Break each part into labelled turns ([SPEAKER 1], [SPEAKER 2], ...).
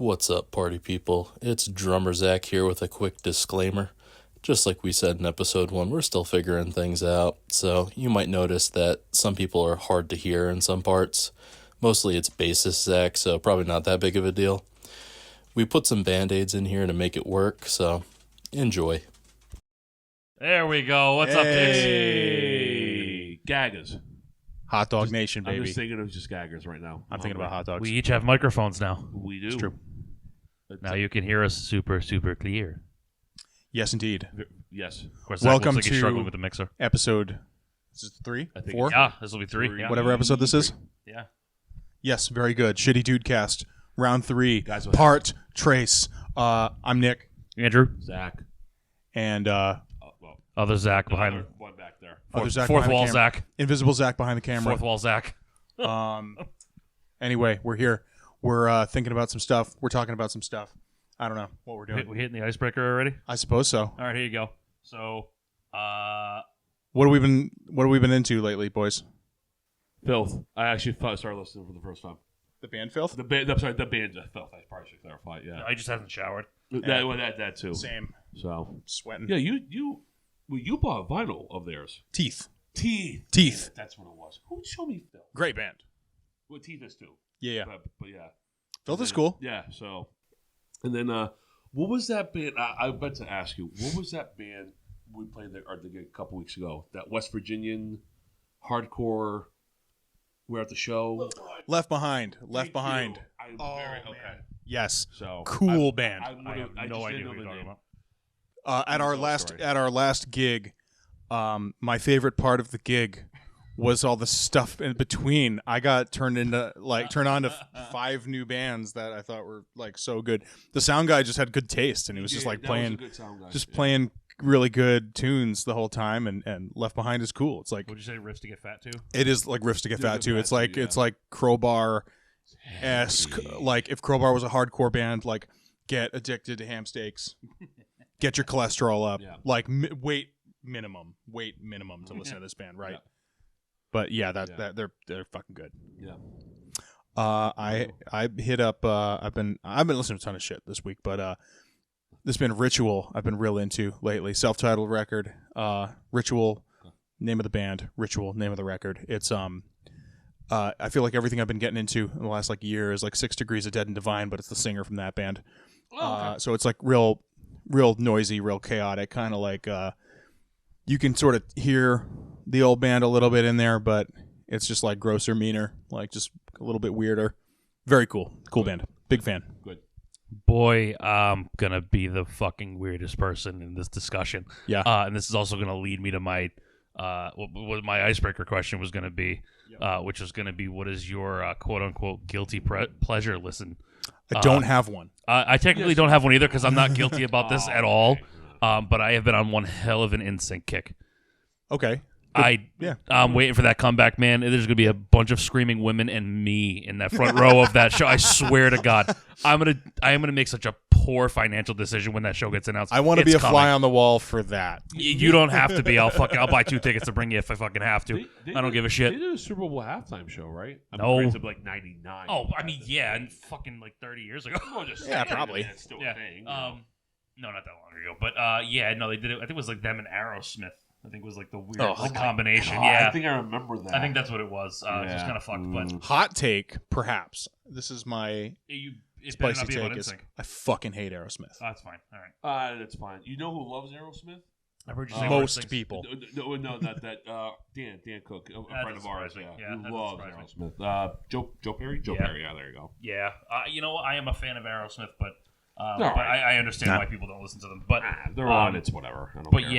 [SPEAKER 1] What's up, party people? It's Drummer Zach here with a quick disclaimer. Just like we said in episode 1, we're still figuring things out, so you might notice that some people are hard to hear in some parts. Mostly it's bassist Zach, so probably not that big of a deal. We put some band-aids in here to make it work, so enjoy.
[SPEAKER 2] There we go. What's up, Dix?
[SPEAKER 3] Hey, gaggers.
[SPEAKER 4] Hot Dog Nation,
[SPEAKER 3] I'm
[SPEAKER 4] baby.
[SPEAKER 3] just thinking of just gaggers right now.
[SPEAKER 4] I'm thinking about hot dogs.
[SPEAKER 2] We each have microphones now.
[SPEAKER 3] We do.
[SPEAKER 4] It's true.
[SPEAKER 2] Now you can hear us super clear.
[SPEAKER 4] Yes, indeed.
[SPEAKER 3] Yes.
[SPEAKER 2] Of course, Zach
[SPEAKER 4] Welcome
[SPEAKER 2] looks like he's
[SPEAKER 4] to
[SPEAKER 2] struggling with the mixer.
[SPEAKER 4] Episode, is it 3?
[SPEAKER 3] I think
[SPEAKER 4] 4?
[SPEAKER 2] Yeah, this will be 3.
[SPEAKER 3] Three.
[SPEAKER 2] Yeah.
[SPEAKER 4] Whatever episode this is?
[SPEAKER 2] Yeah.
[SPEAKER 4] Yes, very good. Shitty Dude Cast, round 3,
[SPEAKER 3] Guys, what
[SPEAKER 4] part Trace. I'm Nick,
[SPEAKER 2] Andrew,
[SPEAKER 3] Zach.
[SPEAKER 4] and
[SPEAKER 3] Well,
[SPEAKER 2] other Zach behind
[SPEAKER 3] another one back there.
[SPEAKER 4] other Zach
[SPEAKER 2] fourth
[SPEAKER 4] behind the
[SPEAKER 2] wall
[SPEAKER 4] camera.
[SPEAKER 2] Zach.
[SPEAKER 4] Invisible Zach behind the camera.
[SPEAKER 2] Fourth wall Zach.
[SPEAKER 4] Anyway, we're here. We're thinking about some stuff. We're talking about some stuff. I don't know what we're doing.
[SPEAKER 2] We hitting the icebreaker already?
[SPEAKER 4] I suppose so.
[SPEAKER 2] All right, here you go. So,
[SPEAKER 4] What have we been into lately, boys?
[SPEAKER 3] Filth. I actually started listening for the first time.
[SPEAKER 4] The band Filth?
[SPEAKER 3] The band. I'm sorry, the band Filth. I probably should clarify. Yeah.
[SPEAKER 2] I just haven't showered.
[SPEAKER 3] That too.
[SPEAKER 4] Same.
[SPEAKER 3] So
[SPEAKER 4] Sweating.
[SPEAKER 3] yeah, you bought vinyl of theirs.
[SPEAKER 4] Teeth.
[SPEAKER 3] Teeth. That's what it was. Who showed me Filth?
[SPEAKER 4] Great band.
[SPEAKER 3] Well, Teeth is too.
[SPEAKER 4] Yeah.
[SPEAKER 3] But yeah.
[SPEAKER 4] Filth is cool.
[SPEAKER 3] Yeah. So, and then what was that band? I meant to ask you. What was that band we played there a couple weeks ago? That West Virginian hardcore. We're at the show.
[SPEAKER 4] Left Behind.
[SPEAKER 3] Thank you. I'm very okay.
[SPEAKER 4] Yes.
[SPEAKER 3] So
[SPEAKER 4] Cool band.
[SPEAKER 2] I have no idea what you're talking about.
[SPEAKER 4] At our
[SPEAKER 3] Tell
[SPEAKER 4] last gig, my favorite part of the gig was all the stuff in between. I got turned on to 5 new bands that I thought were like so good. The sound guy just had good taste, and he was just like playing really good tunes the whole time. And Left Behind is cool. It's like,
[SPEAKER 2] Would you say riffs to get fat too?
[SPEAKER 4] it is like Riffs to Get Fat too.
[SPEAKER 3] Fat
[SPEAKER 4] It's like
[SPEAKER 3] too, yeah.
[SPEAKER 4] it's like Crowbar esque. Like if Crowbar was a hardcore band, like get addicted to ham steaks, get your cholesterol up,
[SPEAKER 3] Yeah.
[SPEAKER 4] like weight minimum to listen to this band, right?
[SPEAKER 3] Yeah.
[SPEAKER 4] But yeah, they're fucking good.
[SPEAKER 3] Yeah.
[SPEAKER 4] I hit up. I've been listening to a ton of shit this week, but this band Ritual I've been real into lately. Self-titled record. Ritual, name of the band. Ritual, name of the record. It's I feel like everything I've been getting into in the last like year is like 6 Degrees of Dead and Divine, but it's the singer from that band. So it's like real noisy, real chaotic, kind of like you can sort of hear the old band a little bit in there, but it's just like grosser, meaner, like just a little bit weirder. Very cool band. Big fan.
[SPEAKER 3] Good.
[SPEAKER 2] Boy, I'm gonna be the fucking weirdest person in this discussion.
[SPEAKER 4] Yeah.
[SPEAKER 2] And this is also gonna lead me to my what my icebreaker question was gonna be, which was gonna be, what is your quote unquote guilty pleasure listen?
[SPEAKER 4] I don't have one.
[SPEAKER 2] I technically don't have one either because I'm not guilty about this at all.
[SPEAKER 3] Okay.
[SPEAKER 2] But I have been on one hell of an NSYNC kick.
[SPEAKER 4] Okay.
[SPEAKER 2] I'm waiting for that comeback, man. There's gonna be a bunch of screaming women and me in that front row of that show. I swear to God, I am gonna make such a poor financial decision when that show gets announced.
[SPEAKER 4] I want to be
[SPEAKER 2] It's
[SPEAKER 4] a fly on the wall for that.
[SPEAKER 2] You don't have to be. I'll buy 2 tickets to bring you if I fucking have to. I don't give a shit.
[SPEAKER 3] They did a Super Bowl halftime show, right?
[SPEAKER 2] No.
[SPEAKER 3] Granted, like 99.
[SPEAKER 2] Oh, I mean, yeah, and fucking like 30 years ago.
[SPEAKER 3] Well, just
[SPEAKER 4] Yeah,
[SPEAKER 3] saying,
[SPEAKER 4] probably.
[SPEAKER 3] I mean, it's still
[SPEAKER 2] Yeah.
[SPEAKER 3] a thing.
[SPEAKER 2] No, not that long ago. But yeah, no, they did it. I think it was like them and Aerosmith. I think it was like the weird combination.
[SPEAKER 3] God,
[SPEAKER 2] Yeah,
[SPEAKER 3] I think I remember that.
[SPEAKER 2] I think that's what it was. Just kind of fucked, but
[SPEAKER 4] Hot take, perhaps. This is my
[SPEAKER 2] it better
[SPEAKER 4] spicy
[SPEAKER 2] not be about
[SPEAKER 4] take. Is
[SPEAKER 2] NSYNC.
[SPEAKER 4] I fucking hate Aerosmith.
[SPEAKER 2] Oh, that's fine. All right.
[SPEAKER 3] That's fine. You know who loves Aerosmith?
[SPEAKER 2] I've heard you say
[SPEAKER 4] Most
[SPEAKER 2] worse things.
[SPEAKER 4] people.
[SPEAKER 3] No, not that. Dan Cook, a friend of ours.
[SPEAKER 2] surprise me.
[SPEAKER 3] Yeah,
[SPEAKER 2] Yeah,
[SPEAKER 3] who
[SPEAKER 2] that
[SPEAKER 3] loves
[SPEAKER 2] doesn't
[SPEAKER 3] Aerosmith. Joe Perry. Joe
[SPEAKER 2] Yeah.
[SPEAKER 3] Perry. Yeah, there you go.
[SPEAKER 2] Yeah, you know what? I am a fan of Aerosmith, but
[SPEAKER 3] Right.
[SPEAKER 2] I understand why people don't listen to them. But
[SPEAKER 3] They're on. It's whatever. I don't
[SPEAKER 2] But
[SPEAKER 3] care.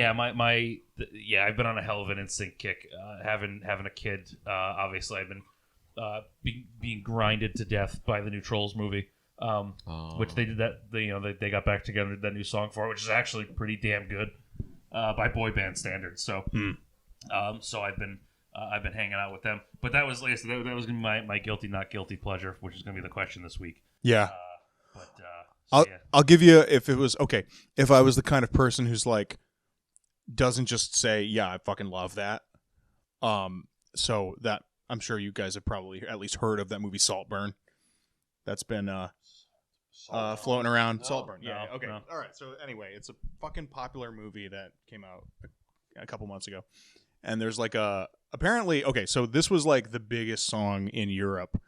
[SPEAKER 2] yeah, I've been on a hell of an NSYNC kick. Having a kid, obviously, I've been being grinded to death by the new Trolls movie, which they did that. They got back together, did that new song for it, which is actually pretty damn good by boy band standards. So, so I've been hanging out with them. But that was, like I said, that was gonna be my guilty not guilty pleasure, which is gonna be the question this week.
[SPEAKER 4] Yeah.
[SPEAKER 2] But
[SPEAKER 4] I'll give you, if it was okay, if I was the kind of person who's like doesn't just say, yeah, I fucking love that. So that I'm sure you guys have probably at least heard of that movie Saltburn. That's been floating around.
[SPEAKER 3] No,
[SPEAKER 4] Saltburn. Yeah.
[SPEAKER 2] no,
[SPEAKER 4] Okay.
[SPEAKER 2] no.
[SPEAKER 4] All right. So anyway, it's a fucking popular movie that came out a couple months ago, and there's like apparently okay. So this was like the biggest song in Europe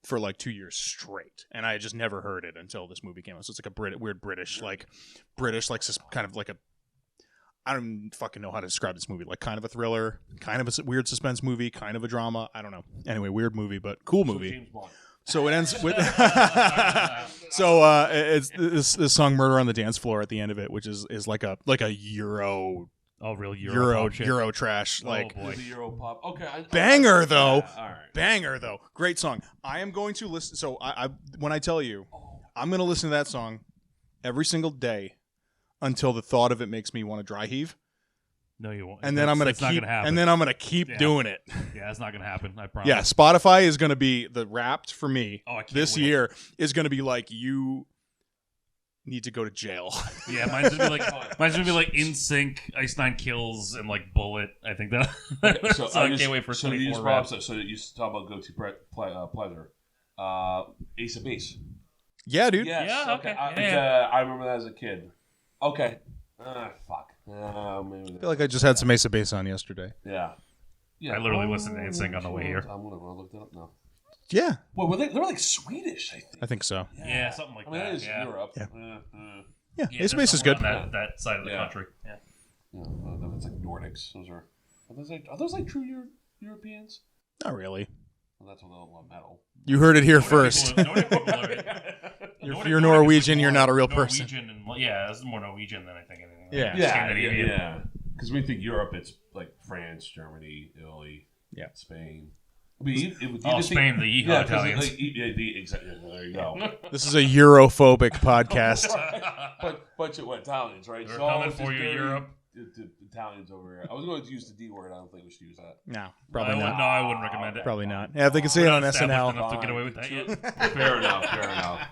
[SPEAKER 4] for like 2 years straight, and I had just never heard it until this movie came out. So it's like a weird British like kind of like a, I don't even fucking know how to describe this movie. Like kind of a thriller, kind of a weird suspense movie, kind of a drama. I don't know. Anyway, weird movie, but cool movie.
[SPEAKER 3] James Bond.
[SPEAKER 4] So it ends with it's this song "Murder on the Dance Floor" at the end of it, which is like a Euro
[SPEAKER 2] real Euro shit.
[SPEAKER 4] Euro trash like
[SPEAKER 2] boy.
[SPEAKER 3] The Euro pop. Okay.
[SPEAKER 4] banger though.
[SPEAKER 3] Yeah, all right.
[SPEAKER 4] Banger though. Great song. I am going to listen. So I when I tell you, I'm going to listen to that song every single day until the thought of it makes me want to dry heave.
[SPEAKER 2] No, you won't.
[SPEAKER 4] And then I'm gonna
[SPEAKER 2] It's not
[SPEAKER 4] keep.
[SPEAKER 2] gonna happen.
[SPEAKER 4] And then I'm gonna keep
[SPEAKER 2] Yeah.
[SPEAKER 4] doing it.
[SPEAKER 2] Yeah, that's not gonna happen. I promise.
[SPEAKER 4] Yeah, Spotify is gonna be the Wrapped for me.
[SPEAKER 2] Oh, I can't
[SPEAKER 4] this
[SPEAKER 2] wait.
[SPEAKER 4] year is gonna be like you need to go to jail.
[SPEAKER 2] Yeah, mine's gonna be like In Sync, Ice Nine Kills, and like Bullet. I think that. So, I can't wait for
[SPEAKER 3] So you
[SPEAKER 2] 24
[SPEAKER 3] Rob.
[SPEAKER 2] Rap.
[SPEAKER 3] So you talk about go-to pleasure. Ace of Base.
[SPEAKER 4] Yeah, dude.
[SPEAKER 3] Yes.
[SPEAKER 2] Yeah, okay.
[SPEAKER 3] I remember that as a kid. Okay. Fuck. Maybe
[SPEAKER 4] I feel like I just had some Ace of Base on yesterday.
[SPEAKER 3] yeah. Yeah.
[SPEAKER 2] I literally listened to NSYNC on the way here.
[SPEAKER 3] I'm gonna look that up now.
[SPEAKER 4] Yeah,
[SPEAKER 3] Well, they were like Swedish, I think.
[SPEAKER 4] I think so.
[SPEAKER 2] Yeah, something like
[SPEAKER 3] I mean,
[SPEAKER 2] that.
[SPEAKER 3] it is
[SPEAKER 2] Yeah.
[SPEAKER 3] Europe.
[SPEAKER 4] Yeah.
[SPEAKER 2] Yeah,
[SPEAKER 4] Ace of Base is
[SPEAKER 2] somewhere
[SPEAKER 4] good.
[SPEAKER 2] on that side of the
[SPEAKER 3] Yeah.
[SPEAKER 2] country. Yeah.
[SPEAKER 3] It's like Nordics. Are those like true Europeans?
[SPEAKER 4] Not really.
[SPEAKER 3] Well, that's what they love metal.
[SPEAKER 4] You heard it here first.
[SPEAKER 2] Nordic people are it.
[SPEAKER 4] If you're Norwegian, you're not a real person.
[SPEAKER 2] Norwegian and, yeah, it's more Norwegian than I think anything.
[SPEAKER 4] Yeah.
[SPEAKER 2] Scandinavian.
[SPEAKER 3] Yeah. Because we think Europe, it's like France, Germany, Italy, Spain. I mean,
[SPEAKER 2] Spain, the Yeehaw Italians.
[SPEAKER 3] Exactly. There you go.
[SPEAKER 4] This is a Europhobic podcast.
[SPEAKER 3] Bunch of Italians, right?
[SPEAKER 2] They're
[SPEAKER 3] So
[SPEAKER 2] coming
[SPEAKER 3] it's
[SPEAKER 2] for
[SPEAKER 3] just
[SPEAKER 2] you,
[SPEAKER 3] dirty
[SPEAKER 2] Europe.
[SPEAKER 3] Italians over here. I was going to use the D word. I don't think we should use that.
[SPEAKER 4] No, probably
[SPEAKER 2] No,
[SPEAKER 4] not.
[SPEAKER 2] I wouldn't recommend it.
[SPEAKER 4] Probably not. Yeah, if they can say it on
[SPEAKER 2] Established
[SPEAKER 4] SNL.
[SPEAKER 2] enough to get away with that yet.
[SPEAKER 3] Fair enough.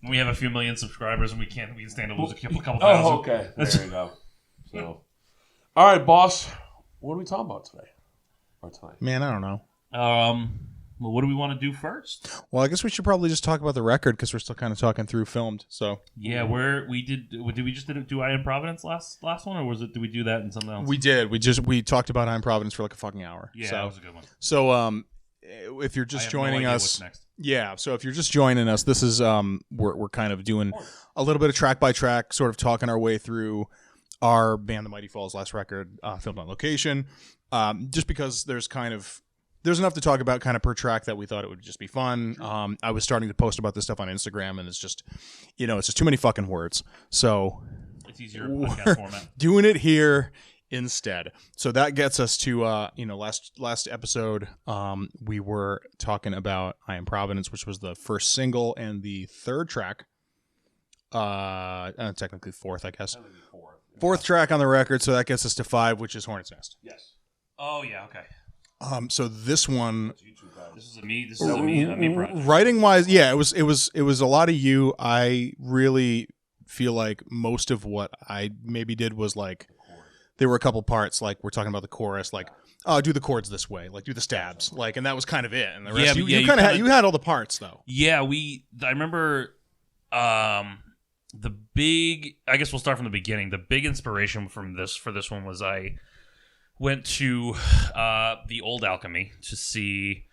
[SPEAKER 2] We have a few million subscribers, and we can stand to lose a couple thousand.
[SPEAKER 3] Oh, okay. There you go. So, all right, boss. What are we talking about today? Or tonight?
[SPEAKER 4] Man, I don't know.
[SPEAKER 2] Well, what do we want to do first?
[SPEAKER 4] Well, I guess we should probably just talk about the record because we're still kind of talking through filmed. So
[SPEAKER 2] Yeah, did we just do I Am Providence last one, or did we do that in something else?
[SPEAKER 4] we did. We talked about I'm Providence for like a fucking hour.
[SPEAKER 2] Yeah,
[SPEAKER 4] so,
[SPEAKER 2] that was a good one.
[SPEAKER 4] So if you're
[SPEAKER 2] I
[SPEAKER 4] just
[SPEAKER 2] have
[SPEAKER 4] joining
[SPEAKER 2] no idea
[SPEAKER 4] us,
[SPEAKER 2] what's next.
[SPEAKER 4] yeah. So if you're just joining us, this is we're kind of doing a little bit of track by track, sort of talking our way through our Band the Mighty Falls last record, filmed on location. Just because there's enough to talk about kind of per track that we thought it would just be fun. I was starting to post about this stuff on Instagram, and it's just too many fucking words. So
[SPEAKER 2] It's easier podcast format.
[SPEAKER 4] doing it here instead. So that gets us to last episode we were talking about I Am Providence, which was the first single and the third track. Technically fourth, I guess. Fourth track on the record, so that gets us to 5, which is Hornet's Nest.
[SPEAKER 3] Yes.
[SPEAKER 2] Oh yeah, okay.
[SPEAKER 4] So this one,
[SPEAKER 2] This is a me project.
[SPEAKER 4] writing wise, yeah, it was a lot of you. I really feel like most of what I maybe did was like there were a couple parts like we're talking about the chorus, like do the chords this way, like do the stabs, like, and that was kind of it. And the rest, you had all the parts though.
[SPEAKER 2] Yeah, I remember the big. I guess we'll start from the beginning. The big inspiration for this one was I went to the Old Alchemy to see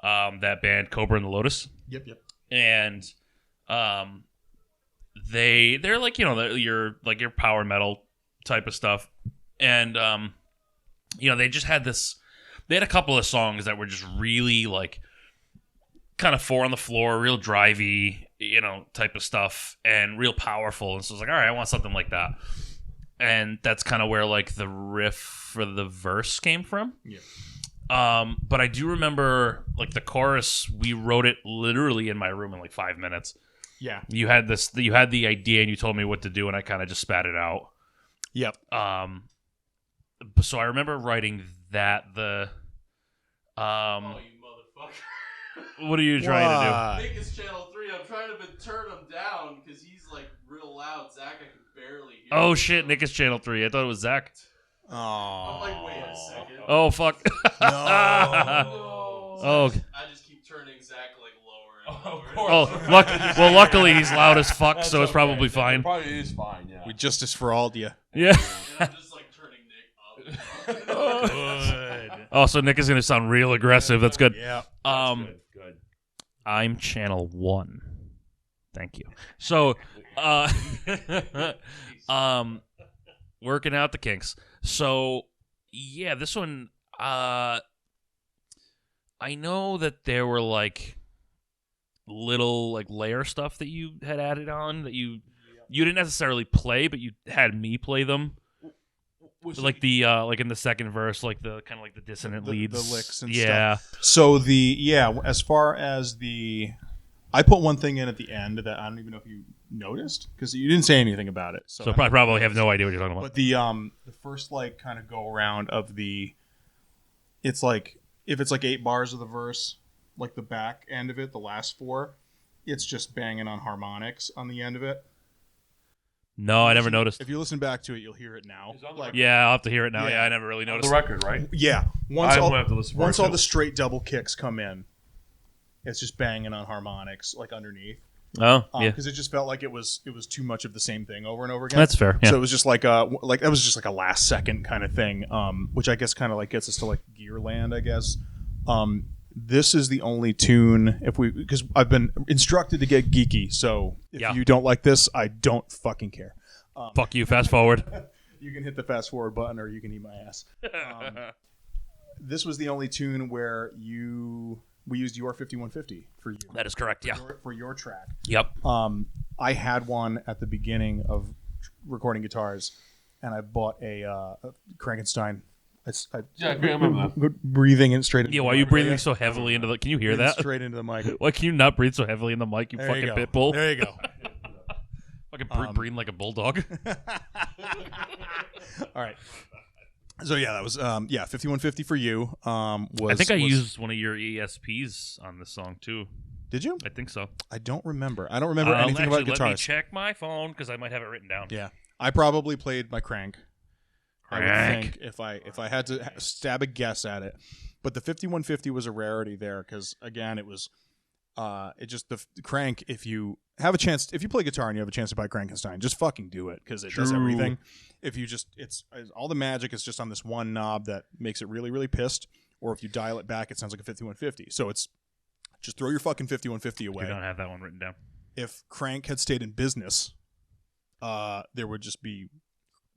[SPEAKER 2] that band Cobra and the Lotus.
[SPEAKER 4] Yep.
[SPEAKER 2] And they're like your power metal type of stuff, and they just had this. They had a couple of songs that were just really like kind of 4 on the floor, real drivey, type of stuff, and real powerful. And so I was like, all right, I want something like that. And that's kind of where like the riff for the verse came from.
[SPEAKER 4] Yeah.
[SPEAKER 2] But I do remember like the chorus, we wrote it literally in my room in like 5 minutes.
[SPEAKER 4] Yeah.
[SPEAKER 2] You had the idea and you told me what to do and I kind of just spat it out.
[SPEAKER 4] Yep.
[SPEAKER 2] So I remember writing that
[SPEAKER 5] Oh, you motherfucker.
[SPEAKER 2] what are you trying to
[SPEAKER 5] Nick is channel 3. I'm trying to turn him down because he's like real loud. Zach, I can barely hear
[SPEAKER 2] do? Oh
[SPEAKER 5] him.
[SPEAKER 2] shit, Nick is channel 3. I thought it was Zach.
[SPEAKER 5] I'm
[SPEAKER 4] Oh.
[SPEAKER 5] like, wait a second.
[SPEAKER 2] Oh fuck.
[SPEAKER 4] No.
[SPEAKER 5] No.
[SPEAKER 2] Oh.
[SPEAKER 5] I just keep turning Zach like lower
[SPEAKER 2] Oh, luckily he's loud as fuck, so it's probably fine.
[SPEAKER 3] It probably is fine, yeah.
[SPEAKER 4] We justice for all you.
[SPEAKER 2] Yeah.
[SPEAKER 5] And I'm just like turning Nick up.
[SPEAKER 2] Good. Oh, so Nick is going to sound real aggressive. That's good.
[SPEAKER 4] Yeah.
[SPEAKER 3] Good.
[SPEAKER 2] I'm channel 1. Thank you. So, working out the kinks. So, yeah, this one, I know that there were like little like layer stuff that you had added on that you didn't necessarily play, but you had me play them. Like the like in the second verse, like the kind of like the dissonant leads,
[SPEAKER 4] the licks and
[SPEAKER 2] stuff.
[SPEAKER 4] So as far as I put one thing in at the end that I don't even know if you noticed because you didn't say anything about it.
[SPEAKER 2] So I probably have no idea what you're talking about.
[SPEAKER 4] But the first like kind of go around of it's like if it's like 8 bars of the verse, like the back end of it, the last 4, it's just banging on harmonics on the end of it.
[SPEAKER 2] No, I never noticed.
[SPEAKER 4] If you listen back to it, you'll hear it now.
[SPEAKER 2] Yeah, I'll have to hear it now.
[SPEAKER 4] Yeah.
[SPEAKER 2] Yeah, I never really noticed.
[SPEAKER 3] The record, right?
[SPEAKER 4] Yeah. Once
[SPEAKER 3] all
[SPEAKER 4] all the straight double kicks come in, it's just banging on harmonics like underneath.
[SPEAKER 2] Oh, yeah.
[SPEAKER 4] Because it just felt like it was too much of the same thing over and over again.
[SPEAKER 2] That's fair. Yeah.
[SPEAKER 4] So it was just like that was just like a last second kind of thing, which I guess kind of like gets us to like Gearland, I guess. This is the only tune because I've been instructed to get geeky. So if you don't like this, I don't fucking care.
[SPEAKER 2] Fuck you. Fast forward.
[SPEAKER 4] You can hit the fast forward button, or you can eat my ass. This was the only tune where we used your 5150 for you.
[SPEAKER 2] That is correct. Yeah.
[SPEAKER 4] For your track.
[SPEAKER 2] Yep.
[SPEAKER 4] I had one at the beginning of recording guitars, and I bought a Frankenstein.
[SPEAKER 3] I remember that.
[SPEAKER 4] Breathing it straight into
[SPEAKER 2] Yeah,
[SPEAKER 4] the
[SPEAKER 2] why are you
[SPEAKER 4] mic.
[SPEAKER 2] breathing so heavily into the... Can you hear that?
[SPEAKER 4] Straight into the mic.
[SPEAKER 2] Why can you not breathe so heavily in the mic, you
[SPEAKER 4] There
[SPEAKER 2] fucking
[SPEAKER 4] you go.
[SPEAKER 2] pit bull?
[SPEAKER 4] There you go.
[SPEAKER 2] Fucking breathing like a bulldog.
[SPEAKER 4] All right. So yeah, that was 5150 for you.
[SPEAKER 2] I think I used one of your ESPs on this song too.
[SPEAKER 4] Did you?
[SPEAKER 2] I think so.
[SPEAKER 4] I don't remember. I don't remember anything
[SPEAKER 2] actually,
[SPEAKER 4] about guitars.
[SPEAKER 2] Let me check my phone because I might have it written down.
[SPEAKER 4] Yeah, I probably played my crank. I would
[SPEAKER 2] Crank.
[SPEAKER 4] think if I had to stab a guess at it, but the 5150 was a rarity there because again it was it just the crank. If you have a chance, if you play guitar and you have a chance to buy Frankenstein, just fucking do it because it does everything. If you just it's all the magic is just on this one knob that makes it really really pissed. Or if you dial it back, it sounds like a 5150. So it's just throw your fucking 5150 away.
[SPEAKER 2] You don't have that one written down.
[SPEAKER 4] If crank had stayed in business, there would just be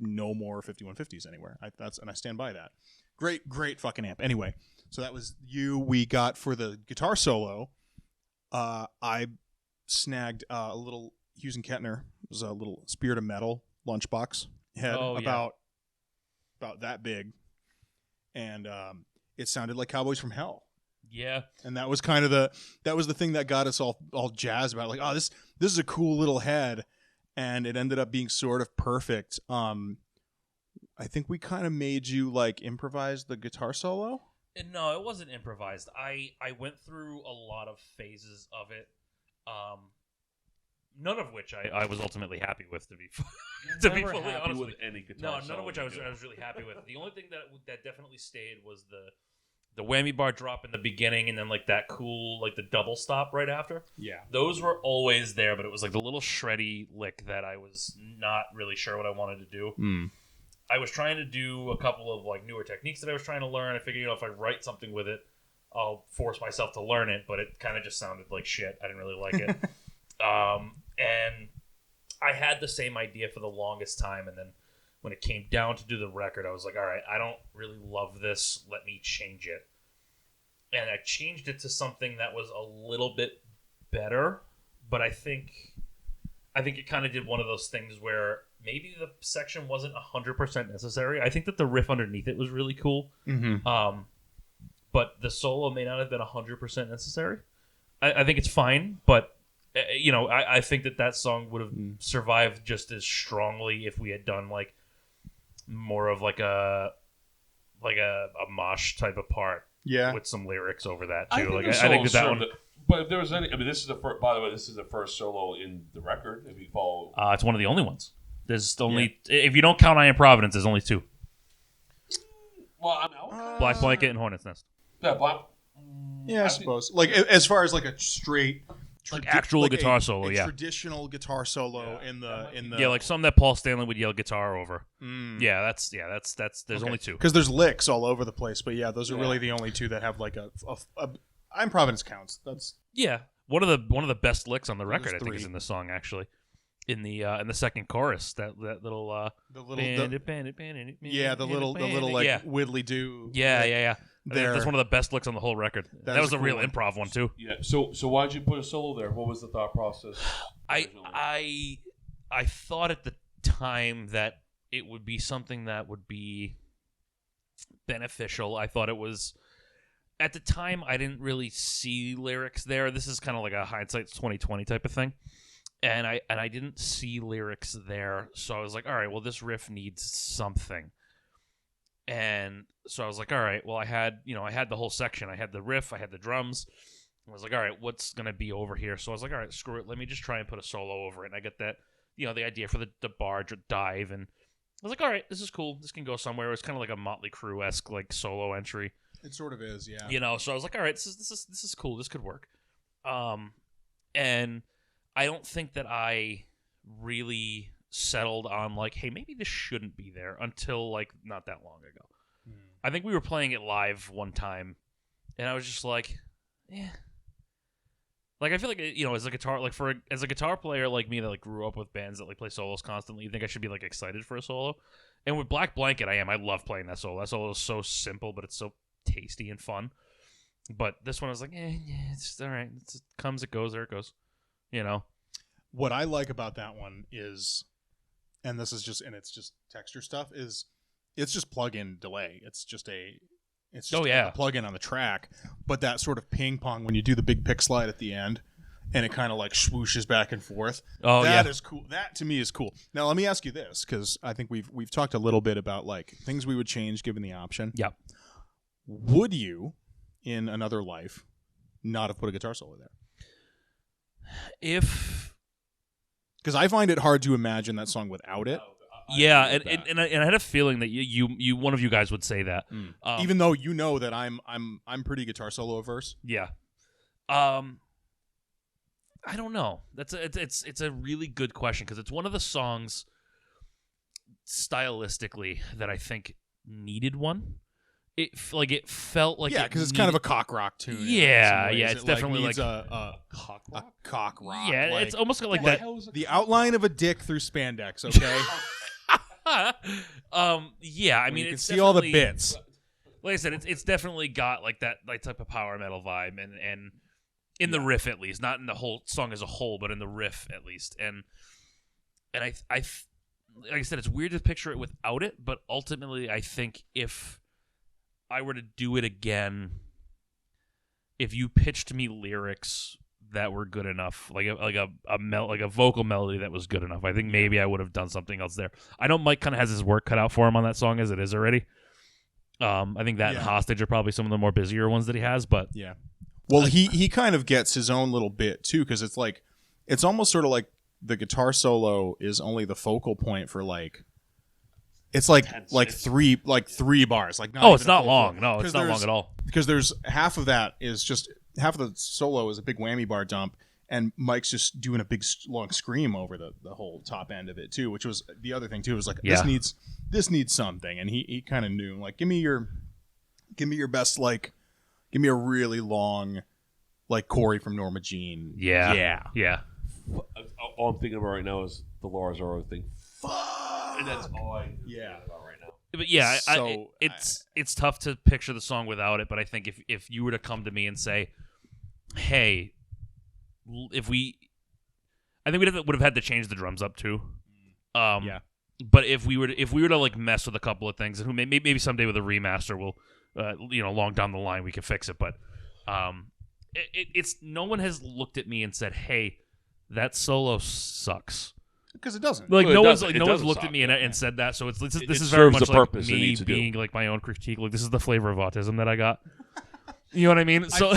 [SPEAKER 4] no more 5150s anywhere. And I stand by that. Great fucking amp. Anyway, so that was you. We got for the guitar solo. I snagged a little Hughes and Kettner. It was a little Spirit of Metal lunchbox head about that big, and it sounded like Cowboys from Hell.
[SPEAKER 2] Yeah,
[SPEAKER 4] and that was kind of the thing that got us all jazzed about it. Like, oh, this is a cool little head. And it ended up being sort of perfect. I think we kind of made you like improvise the guitar solo.
[SPEAKER 2] No, it wasn't improvised. I went through a lot of phases of it, none of which I was ultimately happy with. To be fully honest
[SPEAKER 3] with any guitar.
[SPEAKER 2] No, none of which I was really happy with. The only thing that definitely stayed was the whammy bar drop in the beginning, and then like that cool like the double stop right after.
[SPEAKER 4] Yeah,
[SPEAKER 2] those were always there, but it was like the little shreddy lick that I was not really sure what I wanted to do. I was trying to do a couple of like newer techniques that I was trying to learn. I figured, if I write something with it, I'll force myself to learn it, but it kind of just sounded like shit. I didn't really like it. And I had the same idea for the longest time, and then when it came down to do the record, I was like, all right, I don't really love this. Let me change it. And I changed it to something that was a little bit better, but I think it kind of did one of those things where maybe the section wasn't 100% necessary. I think that the riff underneath it was really cool, but the solo may not have been 100% necessary. I think it's fine, but I think that song would have survived just as strongly if we had done like more of like a mosh type of part.
[SPEAKER 4] Yeah,
[SPEAKER 2] with some lyrics over that
[SPEAKER 3] I
[SPEAKER 2] too.
[SPEAKER 3] think that one. But if there was any, this is the first. By the way, this is the first solo in the record. If you follow,
[SPEAKER 2] it's one of the only ones. There's only if you don't count I Am Providence, there's only 2.
[SPEAKER 3] Well, I mean,
[SPEAKER 2] Black Blanket and Hornet's Nest.
[SPEAKER 3] Yeah, Black.
[SPEAKER 4] Yeah, I suppose. Like as far as like a straight,
[SPEAKER 2] like actual guitar solo, yeah,
[SPEAKER 4] traditional guitar solo in the
[SPEAKER 2] like some that Paul Stanley would yell guitar over. Yeah, that's there's only two
[SPEAKER 4] because there's licks all over the place, but yeah, those are really the only two that have like a I'm Providence counts. That's
[SPEAKER 2] one of the best licks on the record. I think is in the song actually. In the second chorus, that little
[SPEAKER 4] the little like widdly do.
[SPEAKER 2] Yeah. That's one of the best licks on the whole record. That was a real improv one too.
[SPEAKER 3] Yeah. So why'd you put a solo there? What was the thought process?
[SPEAKER 2] I thought at the time that it would be something that would be beneficial. I thought it was. At the time, I didn't really see lyrics there. This is kind of like a hindsight 2020 type of thing. And I didn't see lyrics there, so I was like, all right, well, this riff needs something. And so I was like, all right, well, I had the whole section. I had the riff, I had the drums. I was like, all right, what's going to be over here? So I was like, all right, screw it. Let me just try and put a solo over it. And I get that, the idea for the barge dive. And I was like, all right, this is cool. This can go somewhere. It was kind of like a Motley Crue-esque like solo entry.
[SPEAKER 4] It sort of is, yeah.
[SPEAKER 2] So I was like, all right, this is cool. This could work. And I don't think that I really settled on like, hey, maybe this shouldn't be there until like not that long ago. I think we were playing it live one time, and I was just like, yeah. Like I feel like as a guitar as a guitar player like me that like grew up with bands that like play solos constantly, you think I should be like excited for a solo. And with Black Blanket, I am. I love playing that solo. That solo is so simple, but it's so tasty and fun. But this one I was like, it's all right. It comes, it goes, there it goes.
[SPEAKER 4] What I like about that one is, and it's just texture stuff, is it's just plug-in delay. It's just a plug-in on the track, but that sort of ping pong when you do the big pick slide at the end, and it kind of like swooshes back and forth. Oh, that is cool. That to me is cool. Now let me ask you this, because I think we've talked a little bit about like things we would change given the option.
[SPEAKER 2] Yep.
[SPEAKER 4] Would you, in another life, not have put a guitar solo there? Because I find it hard to imagine that song without it.
[SPEAKER 2] Yeah, and I had a feeling that you one of you guys would say that,
[SPEAKER 4] even though that I'm pretty guitar solo averse.
[SPEAKER 2] Yeah, I don't know. It's a really good question because it's one of the songs stylistically that I think needed one. It felt like
[SPEAKER 4] because it's kind of a cock rock tune.
[SPEAKER 2] Yeah, it's definitely like
[SPEAKER 4] a cock rock.
[SPEAKER 2] Yeah, it's almost like that.
[SPEAKER 4] The outline of a dick through spandex. Okay.
[SPEAKER 2] Yeah, I mean,
[SPEAKER 4] you can see all the bits.
[SPEAKER 2] Like I said, it's definitely got like that type of power metal vibe, and in the riff at least, not in the whole song as a whole, but in the riff at least, and I like I said, it's weird to picture it without it, but ultimately, I think if I were to do it again, if you pitched me lyrics that were good enough, like a vocal melody that was good enough, I think maybe I would have done something else there. I know Mike kind of has his work cut out for him on that song as it is already. I think that and Hostage are probably some of the more busier ones that he has, but
[SPEAKER 4] yeah. Well, he kind of gets his own little bit too, because it's almost sort of like the guitar solo is only the focal point for like. It's like three bars. Like
[SPEAKER 2] it's not long. No, it's not long at all.
[SPEAKER 4] Because there's half of that is just half of the solo is a big whammy bar dump, and Mike's just doing a big long scream over the whole top end of it too, which was the other thing too. It was like this needs something, and he kind of knew like give me your best give me a really long like Corey from Norma Jean.
[SPEAKER 2] Yeah.
[SPEAKER 3] All I'm thinking about right now is the Lars Ulrich thing. And that's all I about right now.
[SPEAKER 2] But yeah, it's tough to picture the song without it. But I think if you were to come to me and say, "Hey, I think we would have had to change the drums up too." But if we were to like mess with a couple of things, and maybe someday with a remaster, we'll long down the line we can fix it. But it's no one has looked at me and said, "Hey, that solo sucks."
[SPEAKER 4] Because it doesn't.
[SPEAKER 2] Like no one's looked at me and said that. So this is very much like me being like my own critique. Like this is the flavor of autism that I got. You know what I mean? So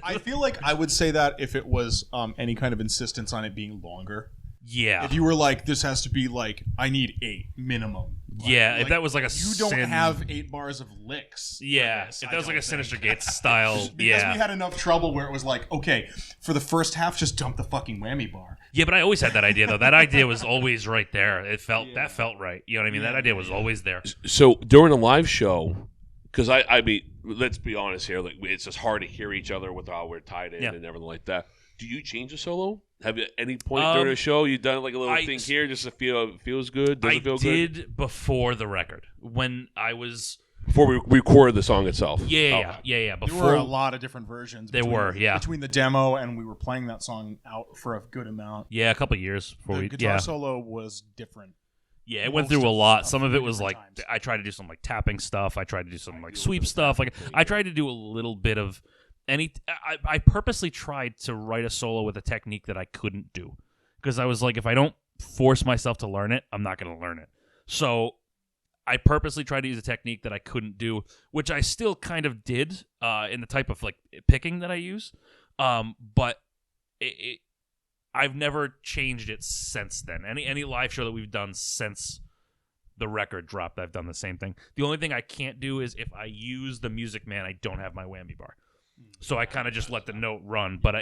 [SPEAKER 4] I feel like I would say that if it was any kind of insistence on it being longer.
[SPEAKER 2] Yeah.
[SPEAKER 4] If you were like, this has to be like, I need 8 minimum.
[SPEAKER 2] Yeah, if that was like a
[SPEAKER 4] you don't
[SPEAKER 2] Sin-
[SPEAKER 4] have 8 bars of licks.
[SPEAKER 2] Yeah,
[SPEAKER 4] for this,
[SPEAKER 2] if
[SPEAKER 4] I
[SPEAKER 2] that was like
[SPEAKER 4] don't
[SPEAKER 2] a Sinister
[SPEAKER 4] think.
[SPEAKER 2] Gates style,
[SPEAKER 4] Because
[SPEAKER 2] yeah.
[SPEAKER 4] we had enough trouble where it was like, okay, for the first half, just dump the fucking whammy bar.
[SPEAKER 2] Yeah, but I always had that idea though. That idea was always right there. That felt right. You know what I mean? That idea was always there.
[SPEAKER 3] So during a live show, because I mean, let's be honest here, like it's just hard to hear each other with how we're tied in and everything like that. Do you change a solo? Have you at any point during a show you done like a little thing here just to feel it feels good? Does it feel good?
[SPEAKER 2] I did before the record when I was
[SPEAKER 3] Before we recorded the song itself.
[SPEAKER 2] yeah.
[SPEAKER 4] There
[SPEAKER 2] Before
[SPEAKER 4] were a lot of different versions. Between the demo and we were playing that song out for a good amount.
[SPEAKER 2] a couple of years before
[SPEAKER 4] The
[SPEAKER 2] we
[SPEAKER 4] guitar solo was different.
[SPEAKER 2] Yeah, it went
[SPEAKER 4] most
[SPEAKER 2] through a
[SPEAKER 4] of
[SPEAKER 2] lot.
[SPEAKER 4] stuff
[SPEAKER 2] Some of it
[SPEAKER 4] three
[SPEAKER 2] was like
[SPEAKER 4] different times.
[SPEAKER 2] I tried to do some like tapping stuff. I tried to do some like sweep stuff. Like I tried to do a little bit of I purposely tried to write a solo with a technique that I couldn't do because I was like, if I don't force myself to learn it, I'm not going to learn it. So I purposely tried to use a technique that I couldn't do, which I still kind of did in the type of like picking that I use. But I've never changed it since then. Any live show that we've done since the record dropped, I've done the same thing. The only thing I can't do is if I use the Music Man, I don't have my whammy bar. So I kind of just let the note run. But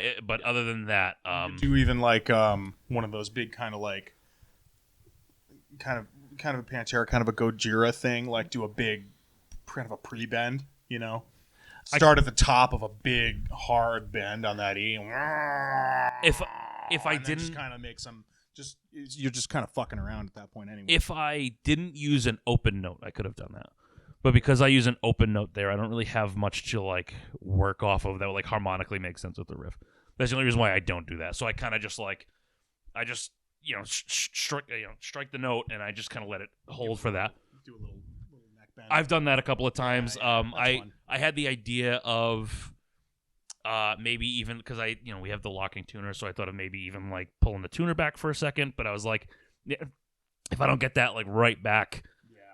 [SPEAKER 2] other than that,
[SPEAKER 4] do even like one of those big kind of like kind of a Pantera, kind of a Gojira thing, like do a big kind of a pre-bend, you know? Start at the top of a big hard bend on that E.
[SPEAKER 2] if I
[SPEAKER 4] and then
[SPEAKER 2] didn't
[SPEAKER 4] just kind of make some you're just kind of fucking around at that point anyway.
[SPEAKER 2] if I didn't use an open note, I could have done that. But because I use an open note there, I don't really have much to like work off of that would like harmonically make sense with the riff. That's the only reason why I don't do that. So I kind of just like strike the note and I just kind of let it hold for that.
[SPEAKER 4] Do a little neck bend.
[SPEAKER 2] I've done that a couple of times.
[SPEAKER 4] Yeah, that's fun.
[SPEAKER 2] I had the idea of maybe even because we have the locking tuner, so I thought of maybe even like pulling the tuner back for a second. But I was like, if I don't get that like right back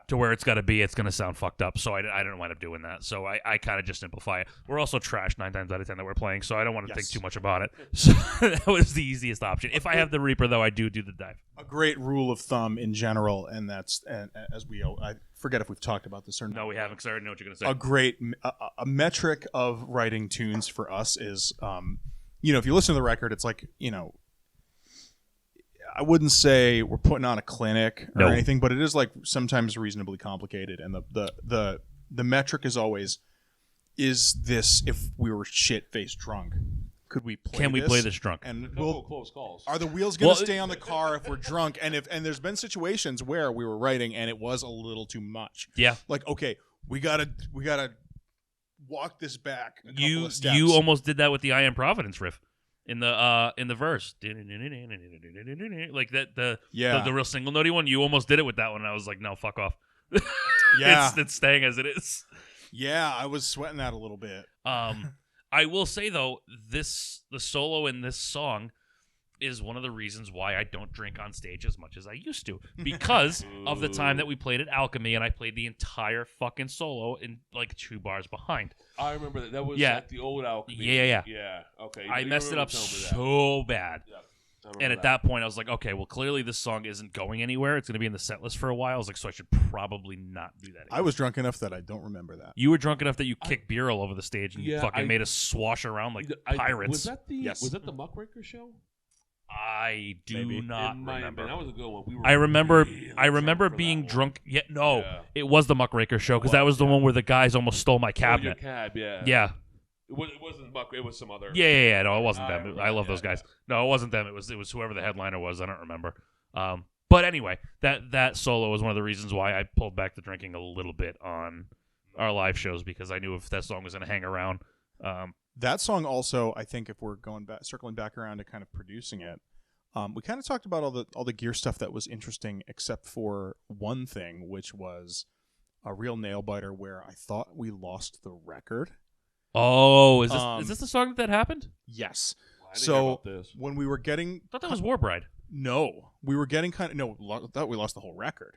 [SPEAKER 2] to where it's got to be, it's going to sound fucked up. So I didn't wind up doing that. So I kind of just simplify it. We're also trash 9 times out of 10 that we're playing, so I don't want to think too much about it. So that was the easiest option. If I have the Reaper, though, I do the dive.
[SPEAKER 4] A great rule of thumb in general, and that's I forget if we've talked about this or not.
[SPEAKER 2] No, we haven't, because I already know what you're going to say.
[SPEAKER 4] A great a metric of writing tunes for us is, if you listen to the record, it's like, I wouldn't say we're putting on a clinic or anything, but it is like sometimes reasonably complicated. And the metric is always, is this, if we were shit-faced drunk, could we play
[SPEAKER 2] Can we
[SPEAKER 4] this?
[SPEAKER 2] play this drunk?
[SPEAKER 4] And
[SPEAKER 3] Close calls.
[SPEAKER 4] are the wheels going to stay on the car if we're drunk? And there's been situations where we were writing and it was a little too much.
[SPEAKER 2] Yeah.
[SPEAKER 4] Like, okay, we gotta walk this back a couple of steps.
[SPEAKER 2] You almost did that with the I Am Providence riff in the verse. Like that the real single notey one. You almost did it with that one, and I was like, no, fuck off.
[SPEAKER 4] Yeah.
[SPEAKER 2] it's staying as it is.
[SPEAKER 4] Yeah, I was sweating that a little bit.
[SPEAKER 2] I will say though, the solo in this song is one of the reasons why I don't drink on stage as much as I used to, because of the time that we played at Alchemy and I played the entire fucking solo in like 2 bars behind.
[SPEAKER 3] I remember that. That was at the old Alchemy.
[SPEAKER 2] Yeah.
[SPEAKER 3] Yeah. Okay.
[SPEAKER 2] I messed it up so bad.
[SPEAKER 3] Yeah.
[SPEAKER 2] And at that point, I was like, okay, well, clearly this song isn't going anywhere. It's going to be in the set list for a while. I was like, so I should probably not do that anymore.
[SPEAKER 4] I was drunk enough that I don't remember that.
[SPEAKER 2] You were drunk enough that you kicked beer all over the stage and fucking made us swash around like pirates.
[SPEAKER 3] Was that the Muckraker show?
[SPEAKER 2] I do not remember.
[SPEAKER 3] That was a good one.
[SPEAKER 2] I remember being drunk. It was the Muckraker show because that was the one where the guys almost stole my cabinet.
[SPEAKER 3] Your cab, yeah.
[SPEAKER 2] Yeah.
[SPEAKER 3] It wasn't Muck. It was some other.
[SPEAKER 2] Yeah. No, it wasn't them. I love those guys. No, it wasn't them. It was whoever the headliner was. I don't remember. But anyway, that solo was one of the reasons why I pulled back the drinking a little bit on our live shows, because I knew if that song was going to hang around.
[SPEAKER 4] That song also, I think, if we're circling back around to kind of producing it, we kind of talked about all the gear stuff that was interesting, except for one thing, which was a real nail biter where I thought we lost the record.
[SPEAKER 2] Oh, is this the song that happened?
[SPEAKER 4] Yes.
[SPEAKER 3] Well, I didn't hear about this.
[SPEAKER 4] When we were getting,
[SPEAKER 2] I thought that was War Bride.
[SPEAKER 4] No, we were getting I thought we lost the whole record.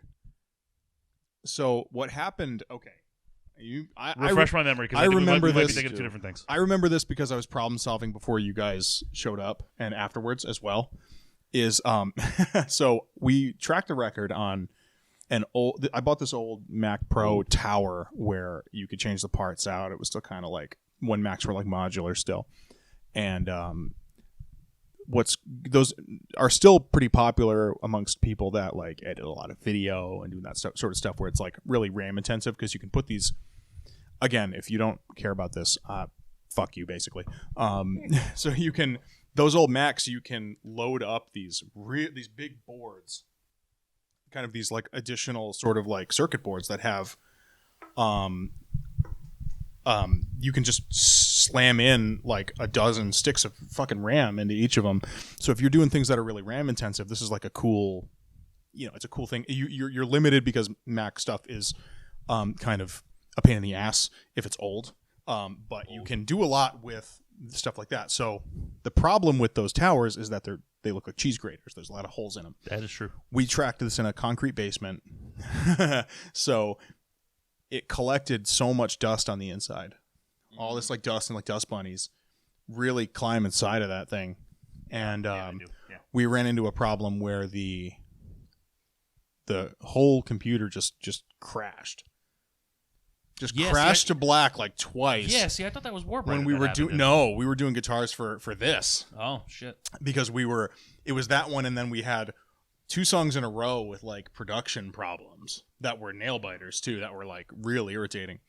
[SPEAKER 4] So what happened? Okay.
[SPEAKER 2] Refresh my memory, because
[SPEAKER 4] I remember
[SPEAKER 2] we might be
[SPEAKER 4] this.
[SPEAKER 2] thinking of 2 different things.
[SPEAKER 4] I remember this because I was problem solving before you guys showed up and afterwards as well. So we tracked a record on I bought this old Mac Pro tower where you could change the parts out. It was still kind of like when Macs were like modular still, and those are still pretty popular amongst people that like edit a lot of video and do that sort of stuff where it's like really RAM intensive because you can put these. Again, if you don't care about this, fuck you basically. So you can those old Macs you can load up these big boards. Kind of these like additional sort of like circuit boards that have you can just slam in like a dozen sticks of fucking RAM into each of them. So if you're doing things that are really RAM intensive, this is like a cool, it's a cool thing. You're limited because Mac stuff is kind of a pain in the ass if it's old, but you can do a lot with stuff like that. So the problem with those towers is that they look like cheese graters. There's a lot of holes in them.
[SPEAKER 2] That is true.
[SPEAKER 4] We tracked this in a concrete basement, so it collected so much dust on the inside. All this like dust and like dust bunnies really climb inside of that thing, and we ran into a problem where the whole computer just crashed. Crashed to black like twice.
[SPEAKER 2] Yeah, see, I thought that was Warbright.
[SPEAKER 4] When we were we were doing guitars for this.
[SPEAKER 2] Oh shit!
[SPEAKER 4] Because it was that one, and then we had 2 songs in a row with like production problems that were nail biters too, that were like really irritating.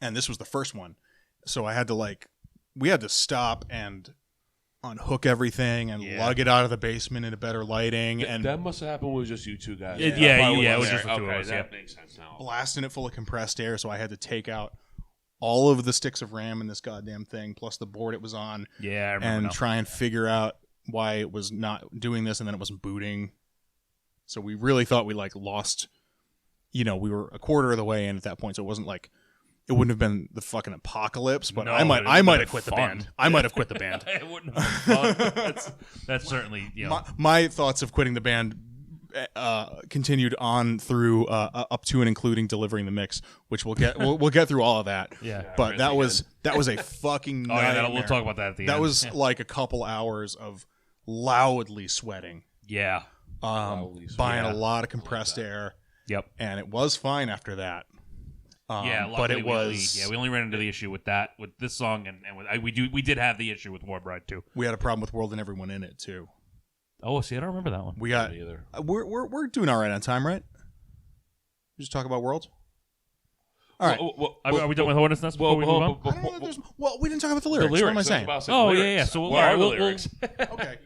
[SPEAKER 4] And this was the first one, so we had to stop and unhook everything and lug it out of the basement into better lighting. And
[SPEAKER 3] that must have happened with just you two guys.
[SPEAKER 2] It was just the two of us.
[SPEAKER 3] That makes sense now.
[SPEAKER 4] Blasting it full of compressed air, so I had to take out all of the sticks of RAM in this goddamn thing, plus the board it was on.
[SPEAKER 2] Yeah, I remember
[SPEAKER 4] and
[SPEAKER 2] now.
[SPEAKER 4] try and figure out why it was not doing this, and then it wasn't booting. So we really thought we like lost. We were a quarter of the way in at that point, so it wasn't like. It wouldn't have been the fucking apocalypse, but
[SPEAKER 2] No,
[SPEAKER 4] I might have quit the band. I might have quit the band.
[SPEAKER 2] It wouldn't have been fun. That's certainly
[SPEAKER 4] my thoughts of quitting the band continued on through up to and including delivering the mix, which we'll get through all of that.
[SPEAKER 2] Yeah,
[SPEAKER 4] but that was a fucking nightmare.
[SPEAKER 2] We'll talk about that at the end.
[SPEAKER 4] That was like a couple hours of loudly sweating.
[SPEAKER 2] Yeah,
[SPEAKER 4] buying a lot of compressed air.
[SPEAKER 2] Yep,
[SPEAKER 4] and it was fine after that.
[SPEAKER 2] But it was. We only ran into the issue with this song, and we did have the issue with Warbright too.
[SPEAKER 4] We had a problem with World and everyone in it too.
[SPEAKER 2] Oh, see, I don't remember that one.
[SPEAKER 4] We got either. We're doing all right on time, right? Just talk about World. All right.
[SPEAKER 2] Are we done with Hornets Nest before we move on?
[SPEAKER 4] We didn't talk about the lyrics. What am I saying?
[SPEAKER 2] Yeah. So
[SPEAKER 3] what are the lyrics?
[SPEAKER 4] Okay.
[SPEAKER 5] You got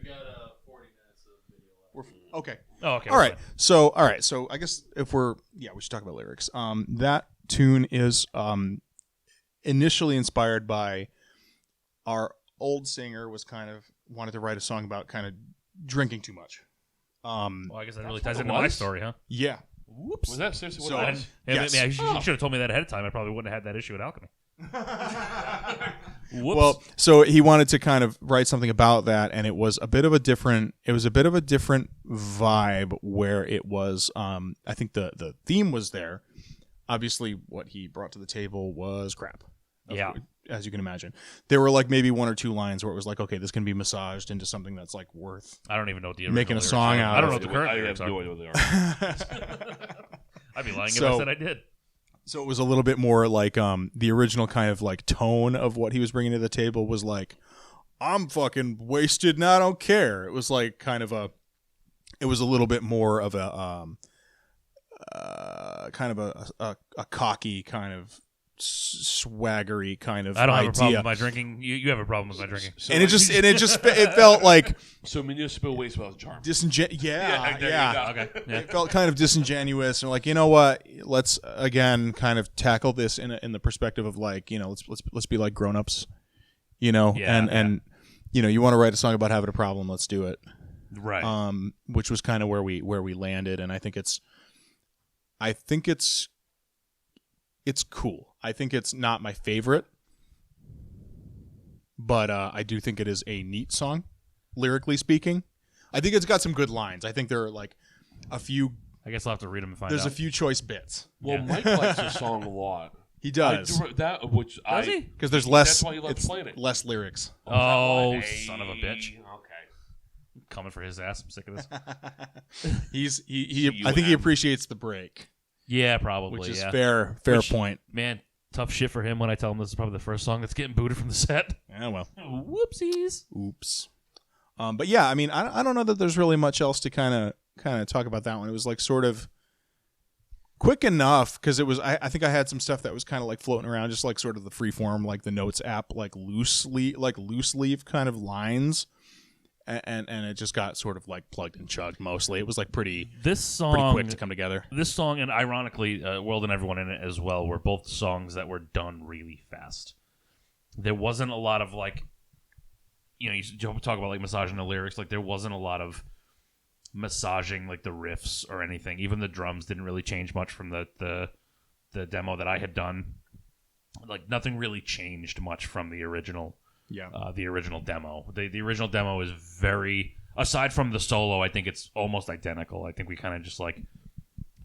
[SPEAKER 5] 40 minutes of video left.
[SPEAKER 4] Okay.
[SPEAKER 2] Oh, okay.
[SPEAKER 4] All right. So I guess we should talk about lyrics. That tune is initially inspired by our old singer was kind of wanted to write a song about kind of drinking too much.
[SPEAKER 2] Well, I guess that really ties into my story, huh?
[SPEAKER 4] Yeah.
[SPEAKER 2] Whoops.
[SPEAKER 3] Was that seriously
[SPEAKER 4] So,
[SPEAKER 3] what it was?
[SPEAKER 4] yes.
[SPEAKER 2] You should have told me that ahead of time. I probably wouldn't have had that issue with Alchemy. Whoops.
[SPEAKER 4] Well, so he wanted to kind of write something about that, and it was a bit of a different vibe where it was I think the theme was there. Obviously what he brought to the table was crap.
[SPEAKER 2] Yeah.
[SPEAKER 4] As you can imagine. There were like maybe 1 or 2 lines where it was like, okay, this can be massaged into something that's like worth
[SPEAKER 2] I don't even know what the
[SPEAKER 4] making a
[SPEAKER 2] lyrics
[SPEAKER 4] song
[SPEAKER 2] are.
[SPEAKER 4] out
[SPEAKER 2] I don't
[SPEAKER 4] of
[SPEAKER 2] know what the current
[SPEAKER 3] I
[SPEAKER 2] lyrics
[SPEAKER 3] have
[SPEAKER 2] are.
[SPEAKER 3] no idea what they are.
[SPEAKER 2] I'd be lying if I said I did.
[SPEAKER 4] So it was a little bit more like the original kind of like tone of what he was bringing to the table was like, I'm fucking wasted and I don't care. It was like kind of it was a little bit more of a kind of a cocky kind of swaggery kind of
[SPEAKER 2] I don't
[SPEAKER 4] idea.
[SPEAKER 2] have a problem with my drinking. You have a problem with my drinking.
[SPEAKER 3] So
[SPEAKER 4] and it felt like
[SPEAKER 3] so municipal waste without charm.
[SPEAKER 4] Yeah.
[SPEAKER 2] Okay. Yeah.
[SPEAKER 4] It felt kind of disingenuous and like, you know what? Let's again kind of tackle this in the perspective of like, let's be like grown-ups, and you want to write a song about having a problem, let's do it.
[SPEAKER 2] Right.
[SPEAKER 4] Which was kind of where we landed, and I think it's cool. I think it's not my favorite, but I do think it is a neat song, lyrically speaking. I think it's got some good lines. I think there are like a few.
[SPEAKER 2] I guess I'll have to read them and find out.
[SPEAKER 4] There's a few choice bits.
[SPEAKER 3] Well, Mike likes the song a lot.
[SPEAKER 4] He does.
[SPEAKER 2] Does he?
[SPEAKER 4] Because there's less.
[SPEAKER 3] That's why he loves playing it.
[SPEAKER 4] Less lyrics.
[SPEAKER 2] Oh, son of a bitch.
[SPEAKER 3] Okay.
[SPEAKER 2] coming for his ass. I'm sick of this.
[SPEAKER 4] I think he appreciates the break,
[SPEAKER 2] Yeah, probably.
[SPEAKER 4] which is
[SPEAKER 2] yeah.
[SPEAKER 4] fair
[SPEAKER 2] Which-
[SPEAKER 4] point.
[SPEAKER 2] Man, tough shit for him when I tell him this is probably the first song that's getting booted from the set.
[SPEAKER 4] Yeah, well,
[SPEAKER 2] Whoopsies.
[SPEAKER 4] oops. But yeah, I mean, I don't know that there's really much else to kind of talk about that one. It was like sort of quick enough because it was. I think I had some stuff that was kind of like floating around, just like sort of the freeform, like the Notes app, like loose leaf kind of lines, and it just got sort of like plugged and chugged mostly. It was like pretty quick to come together.
[SPEAKER 2] This song, and ironically, World and Everyone in it as well, were both songs that were done really fast. There wasn't a lot of like, you talk about like massaging the lyrics. Like there wasn't a lot of massaging like the riffs or anything. Even the drums didn't really change much from the demo that I had done. Like nothing really changed much from the original.
[SPEAKER 4] Yeah.
[SPEAKER 2] The original demo. The original demo is very, aside from the solo, I think it's almost identical. I think we kind of just like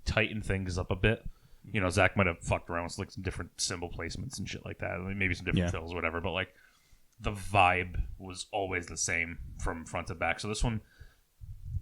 [SPEAKER 2] tighten things up a bit. Zach might have fucked around with like some different cymbal placements and shit like that. Maybe some different fills or whatever. But like the vibe was always the same from front to back. So this one,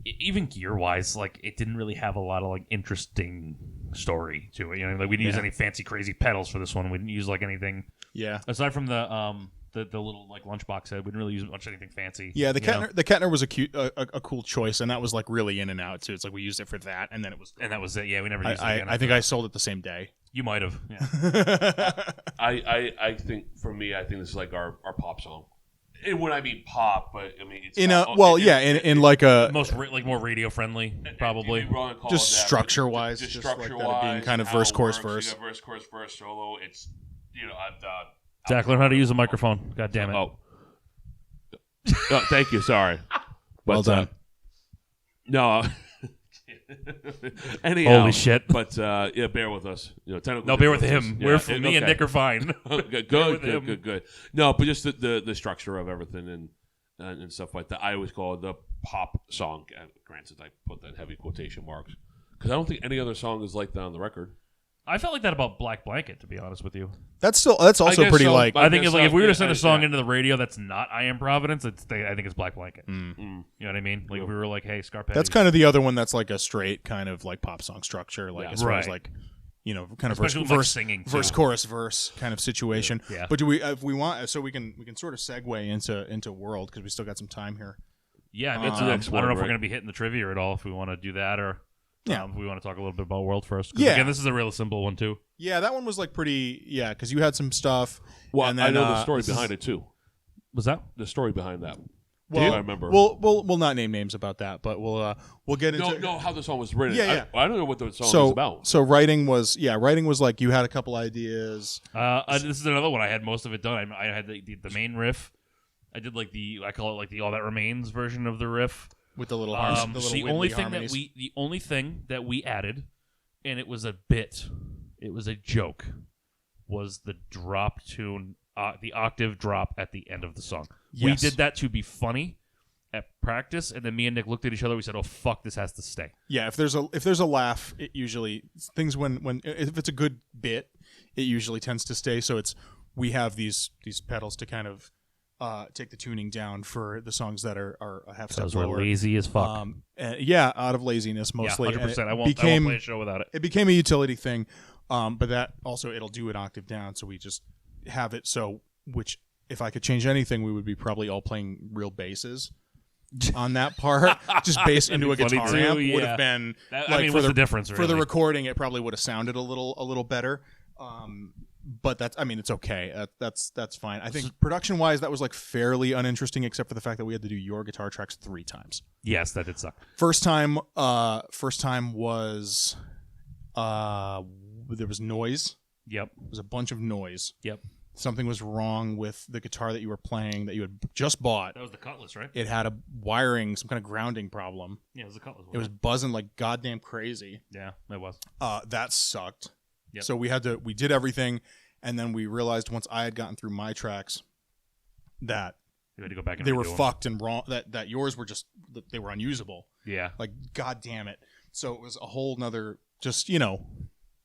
[SPEAKER 2] even gear wise, like it didn't really have a lot of like interesting story to it. Like we didn't use any fancy crazy pedals for this one. We didn't use like anything.
[SPEAKER 4] Yeah.
[SPEAKER 2] Aside from the little like lunchbox head, we didn't really use much anything fancy.
[SPEAKER 4] Yeah, the Kettner was a cool choice, and that was like really in and out too. It's like we used it for that, and then it was.
[SPEAKER 2] And that was it. Yeah, we never used it again.
[SPEAKER 4] I think I sold it the same day.
[SPEAKER 2] You might have. Yeah.
[SPEAKER 3] I think for me, I think this is like our pop song. And when I mean pop, but I mean it's
[SPEAKER 4] in like a
[SPEAKER 2] most more radio friendly, probably.
[SPEAKER 4] Just structure wise, just
[SPEAKER 3] structure
[SPEAKER 4] like
[SPEAKER 3] wise,
[SPEAKER 4] that being kind of verse, chorus, verse.
[SPEAKER 3] Verse, chorus, verse, solo. It's
[SPEAKER 2] Zach, learn how to use a microphone. God damn it.
[SPEAKER 3] Oh, thank you. Sorry.
[SPEAKER 4] Well done.
[SPEAKER 3] No. Anyhow,
[SPEAKER 2] holy shit.
[SPEAKER 3] But bear with us.
[SPEAKER 2] No, bear with him.
[SPEAKER 3] Yeah,
[SPEAKER 2] Me and Nick are fine.
[SPEAKER 3] Good. No, but just the structure of everything and stuff like that. I always call it the pop song. Granted, I put that in heavy quotation marks because I don't think any other song is like that on the record.
[SPEAKER 2] I felt like that about Black Blanket, to be honest with you.
[SPEAKER 4] That's also pretty
[SPEAKER 3] so,
[SPEAKER 4] like.
[SPEAKER 2] I think if we were to send a song into the radio that's not I Am Providence, I think it's Black Blanket. You know what I mean? Like we were like, hey, Scarpetti.
[SPEAKER 4] That's kind of the other one that's like a straight kind of like pop song structure, like as far as like kind of verse,
[SPEAKER 2] singing too.
[SPEAKER 4] verse, chorus, verse kind of situation.
[SPEAKER 2] Yeah.
[SPEAKER 4] But do we, if we want, so we can sort of segue into World because we still got some time here.
[SPEAKER 2] Yeah, I mean, I don't know if we're going to be hitting the trivia at all. If we want to do that, or if we want to talk a little bit about World first.
[SPEAKER 4] Yeah.
[SPEAKER 2] Again, this is a real simple one too.
[SPEAKER 4] Yeah, that one was like pretty. Yeah, because you had some stuff.
[SPEAKER 3] Well,
[SPEAKER 4] and then,
[SPEAKER 3] I know the story behind it too.
[SPEAKER 2] Was that
[SPEAKER 3] The story behind that?
[SPEAKER 4] Well,
[SPEAKER 3] I remember.
[SPEAKER 4] We'll not name names about that, but we'll get into
[SPEAKER 3] how the song was written.
[SPEAKER 4] Yeah.
[SPEAKER 3] I don't know what the song was about.
[SPEAKER 4] So writing was like you had a couple ideas.
[SPEAKER 2] This is another one. I had most of it done. I had the main riff. I did I call it like the All That Remains version of the riff
[SPEAKER 4] With the little harmonies.
[SPEAKER 2] The only thing that we added, and it was a bit, it was a joke, was the drop tune, the octave drop at the end of the song.
[SPEAKER 4] Yes.
[SPEAKER 2] We did that to be funny at practice, and then me and Nick looked at each other. We said, "Oh fuck, this has to stay."
[SPEAKER 4] Yeah, if there's a laugh, it usually things when if it's a good bit, it usually tends to stay. So we have these pedals to kind of take the tuning down for the songs that are a half step lower.
[SPEAKER 2] We're lazy as fuck.
[SPEAKER 4] Out of laziness mostly.
[SPEAKER 2] Yeah, 100%. I won't play a show without it.
[SPEAKER 4] It became a utility thing, but that also it'll do an octave down. So we just have it which if I could change anything, we would be probably all playing real basses on that part. Just bass into a guitar amp would have been.
[SPEAKER 2] What's the difference?
[SPEAKER 4] For the recording, it probably would have sounded a little better. But it's okay. That's fine. I think production-wise, that was like fairly uninteresting, except for the fact that we had to do your guitar tracks 3 times.
[SPEAKER 2] Yes, that did suck.
[SPEAKER 4] First time was there was noise.
[SPEAKER 2] Yep.
[SPEAKER 4] There was a bunch of noise.
[SPEAKER 2] Yep.
[SPEAKER 4] Something was wrong with the guitar that you were playing that you had just bought.
[SPEAKER 2] That was the Cutlass, right?
[SPEAKER 4] It had a wiring, some kind of grounding problem.
[SPEAKER 2] Yeah, it was the Cutlass.
[SPEAKER 4] It was buzzing like goddamn crazy.
[SPEAKER 2] Yeah, it was.
[SPEAKER 4] That sucked.
[SPEAKER 2] Yep.
[SPEAKER 4] So we did everything, and then we realized once I had gotten through my tracks that
[SPEAKER 2] you had to go back and
[SPEAKER 4] they were fucked and wrong. That yours were they were unusable.
[SPEAKER 2] Yeah.
[SPEAKER 4] Like god damn it. So it was a whole nother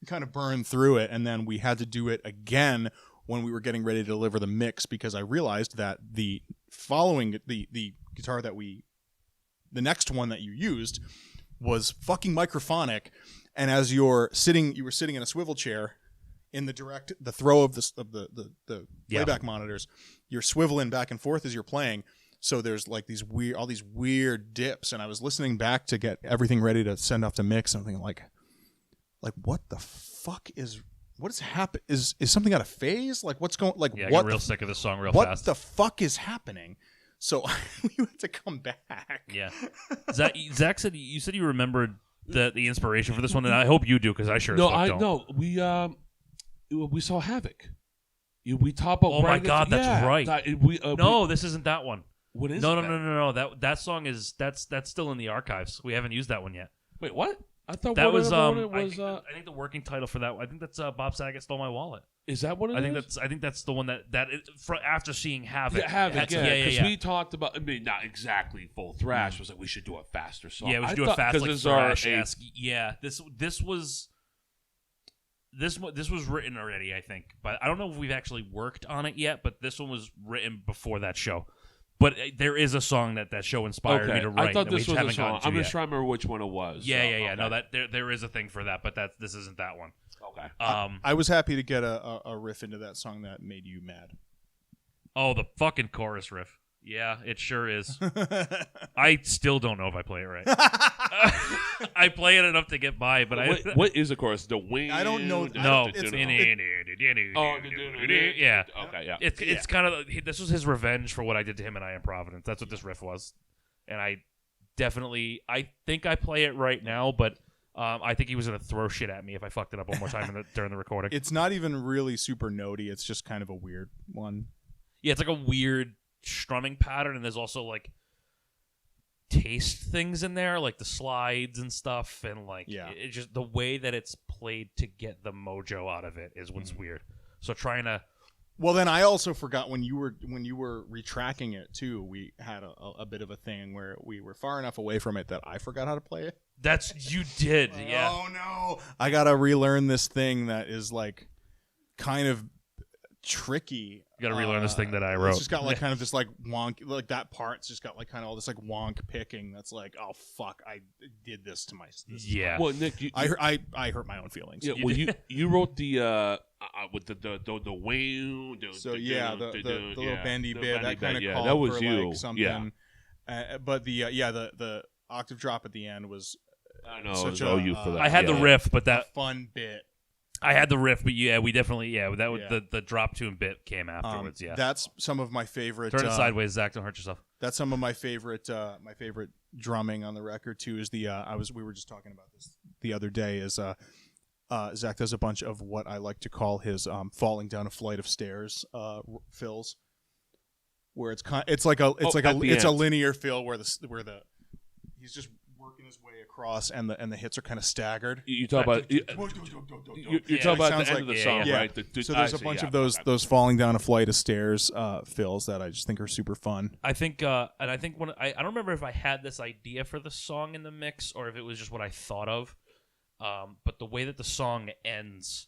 [SPEAKER 4] kind of burned through it, and then we had to do it again when we were getting ready to deliver the mix because I realized that the following the guitar that we the next one that you used was fucking microphonic, and as you were sitting in a swivel chair in the throw of the playback monitors, you're swiveling back and forth as you're playing. So there's like all these weird dips, and I was listening back to get everything ready to send off to mix, and I'm thinking like what the fuck what is happening? Is something out of phase? Like what's going? Like
[SPEAKER 2] I
[SPEAKER 4] what?
[SPEAKER 2] got real sick of this song real
[SPEAKER 4] what
[SPEAKER 2] fast.
[SPEAKER 4] the fuck is happening? So we had to come back.
[SPEAKER 2] Yeah, Zach said you remembered the inspiration for this one, and I hope you do because I sure don't.
[SPEAKER 3] No, we saw Havoc. We top up.
[SPEAKER 2] Oh my God, that's right.
[SPEAKER 3] No,
[SPEAKER 2] this isn't that one.
[SPEAKER 3] What is
[SPEAKER 2] no,
[SPEAKER 3] that?
[SPEAKER 2] No. That song is that's still in the archives. We haven't used that one yet.
[SPEAKER 3] Wait, what? I thought
[SPEAKER 2] that was
[SPEAKER 3] I
[SPEAKER 2] think the working title for that. I think that's Bob Saget Stole My Wallet.
[SPEAKER 3] Is that what it is?
[SPEAKER 2] I think that's the one that after seeing Havoc.
[SPEAKER 3] Yeah, Havoc. Because
[SPEAKER 2] yeah.
[SPEAKER 3] we talked about. I mean, not exactly full thrash. Was like we should do a faster song.
[SPEAKER 2] Yeah, we should do a fast like thrash-esque. Yeah, this was written already, I think, but I don't know if we've actually worked on it yet. But this one was written before that show. But there is a song that show inspired me to write.
[SPEAKER 3] I thought this was a song. I'm just
[SPEAKER 2] yet.
[SPEAKER 3] trying to remember which one it was.
[SPEAKER 2] Yeah.
[SPEAKER 3] Okay.
[SPEAKER 2] No, that there is a thing for that, but this isn't that one.
[SPEAKER 3] Okay.
[SPEAKER 4] I was happy to get a riff into that song that made you mad.
[SPEAKER 2] Oh, the fucking chorus riff. Yeah, it sure is. I still don't know if I play it right. I play it enough to get by, but
[SPEAKER 3] what is the chorus? The wind.
[SPEAKER 4] I don't know.
[SPEAKER 2] No,
[SPEAKER 4] it's
[SPEAKER 2] yeah.
[SPEAKER 3] Okay, yeah.
[SPEAKER 2] It's kind of this was his revenge for what I did to him and I Am Providence. That's what this riff was, and I think I play it right now, but I think he was gonna throw shit at me if I fucked it up one more time during the recording.
[SPEAKER 4] It's not even really super notey. It's just kind of a weird one.
[SPEAKER 2] Yeah, it's like a weird strumming pattern, and there's also like taste things in there, like the slides and stuff, and like it just the way that it's played to get the mojo out of it is what's weird. So trying to.
[SPEAKER 4] Well, then I also forgot when you were retracking it too. We had a bit of a thing where we were far enough away from it that I forgot how to play it.
[SPEAKER 2] You did, yeah.
[SPEAKER 4] Oh no! I gotta relearn this thing that is like kind of tricky.
[SPEAKER 2] You gotta relearn this thing that I wrote.
[SPEAKER 4] It's just got like kind of this like wonk, like that part's just got like kind of all this like wonk picking. That's like, oh fuck, I did this to myself.
[SPEAKER 2] Yeah.
[SPEAKER 3] Well, Nick,
[SPEAKER 4] I hurt my own feelings.
[SPEAKER 3] Yeah. Well, you wrote the with the whale.
[SPEAKER 4] The little bendy bit that kind of called
[SPEAKER 3] that was
[SPEAKER 4] for
[SPEAKER 3] you.
[SPEAKER 4] Like something.
[SPEAKER 3] Yeah.
[SPEAKER 4] But the octave drop at the end was.
[SPEAKER 3] I know. Such you for that.
[SPEAKER 2] I had the riff, but that
[SPEAKER 4] fun bit.
[SPEAKER 2] I had the riff, but we definitely that was the drop tune bit came afterwards.
[SPEAKER 4] That's some of my favorite.
[SPEAKER 2] Turn it sideways, Zach. Don't hurt yourself.
[SPEAKER 4] That's some of my favorite drumming on the record too. Is we were just talking about this the other day. Is Zach does a bunch of what I like to call his falling down a flight of stairs fills, where it's a linear fill where he's just working his way across and the hits are kind of staggered.
[SPEAKER 3] You talk about you're talking about the end of the song, right?
[SPEAKER 4] So there's a bunch of those falling down a flight of stairs fills that I just think are super fun.
[SPEAKER 2] I think I don't remember if I had this idea for the song in the mix or if it was just what I thought of. But the way that the song ends,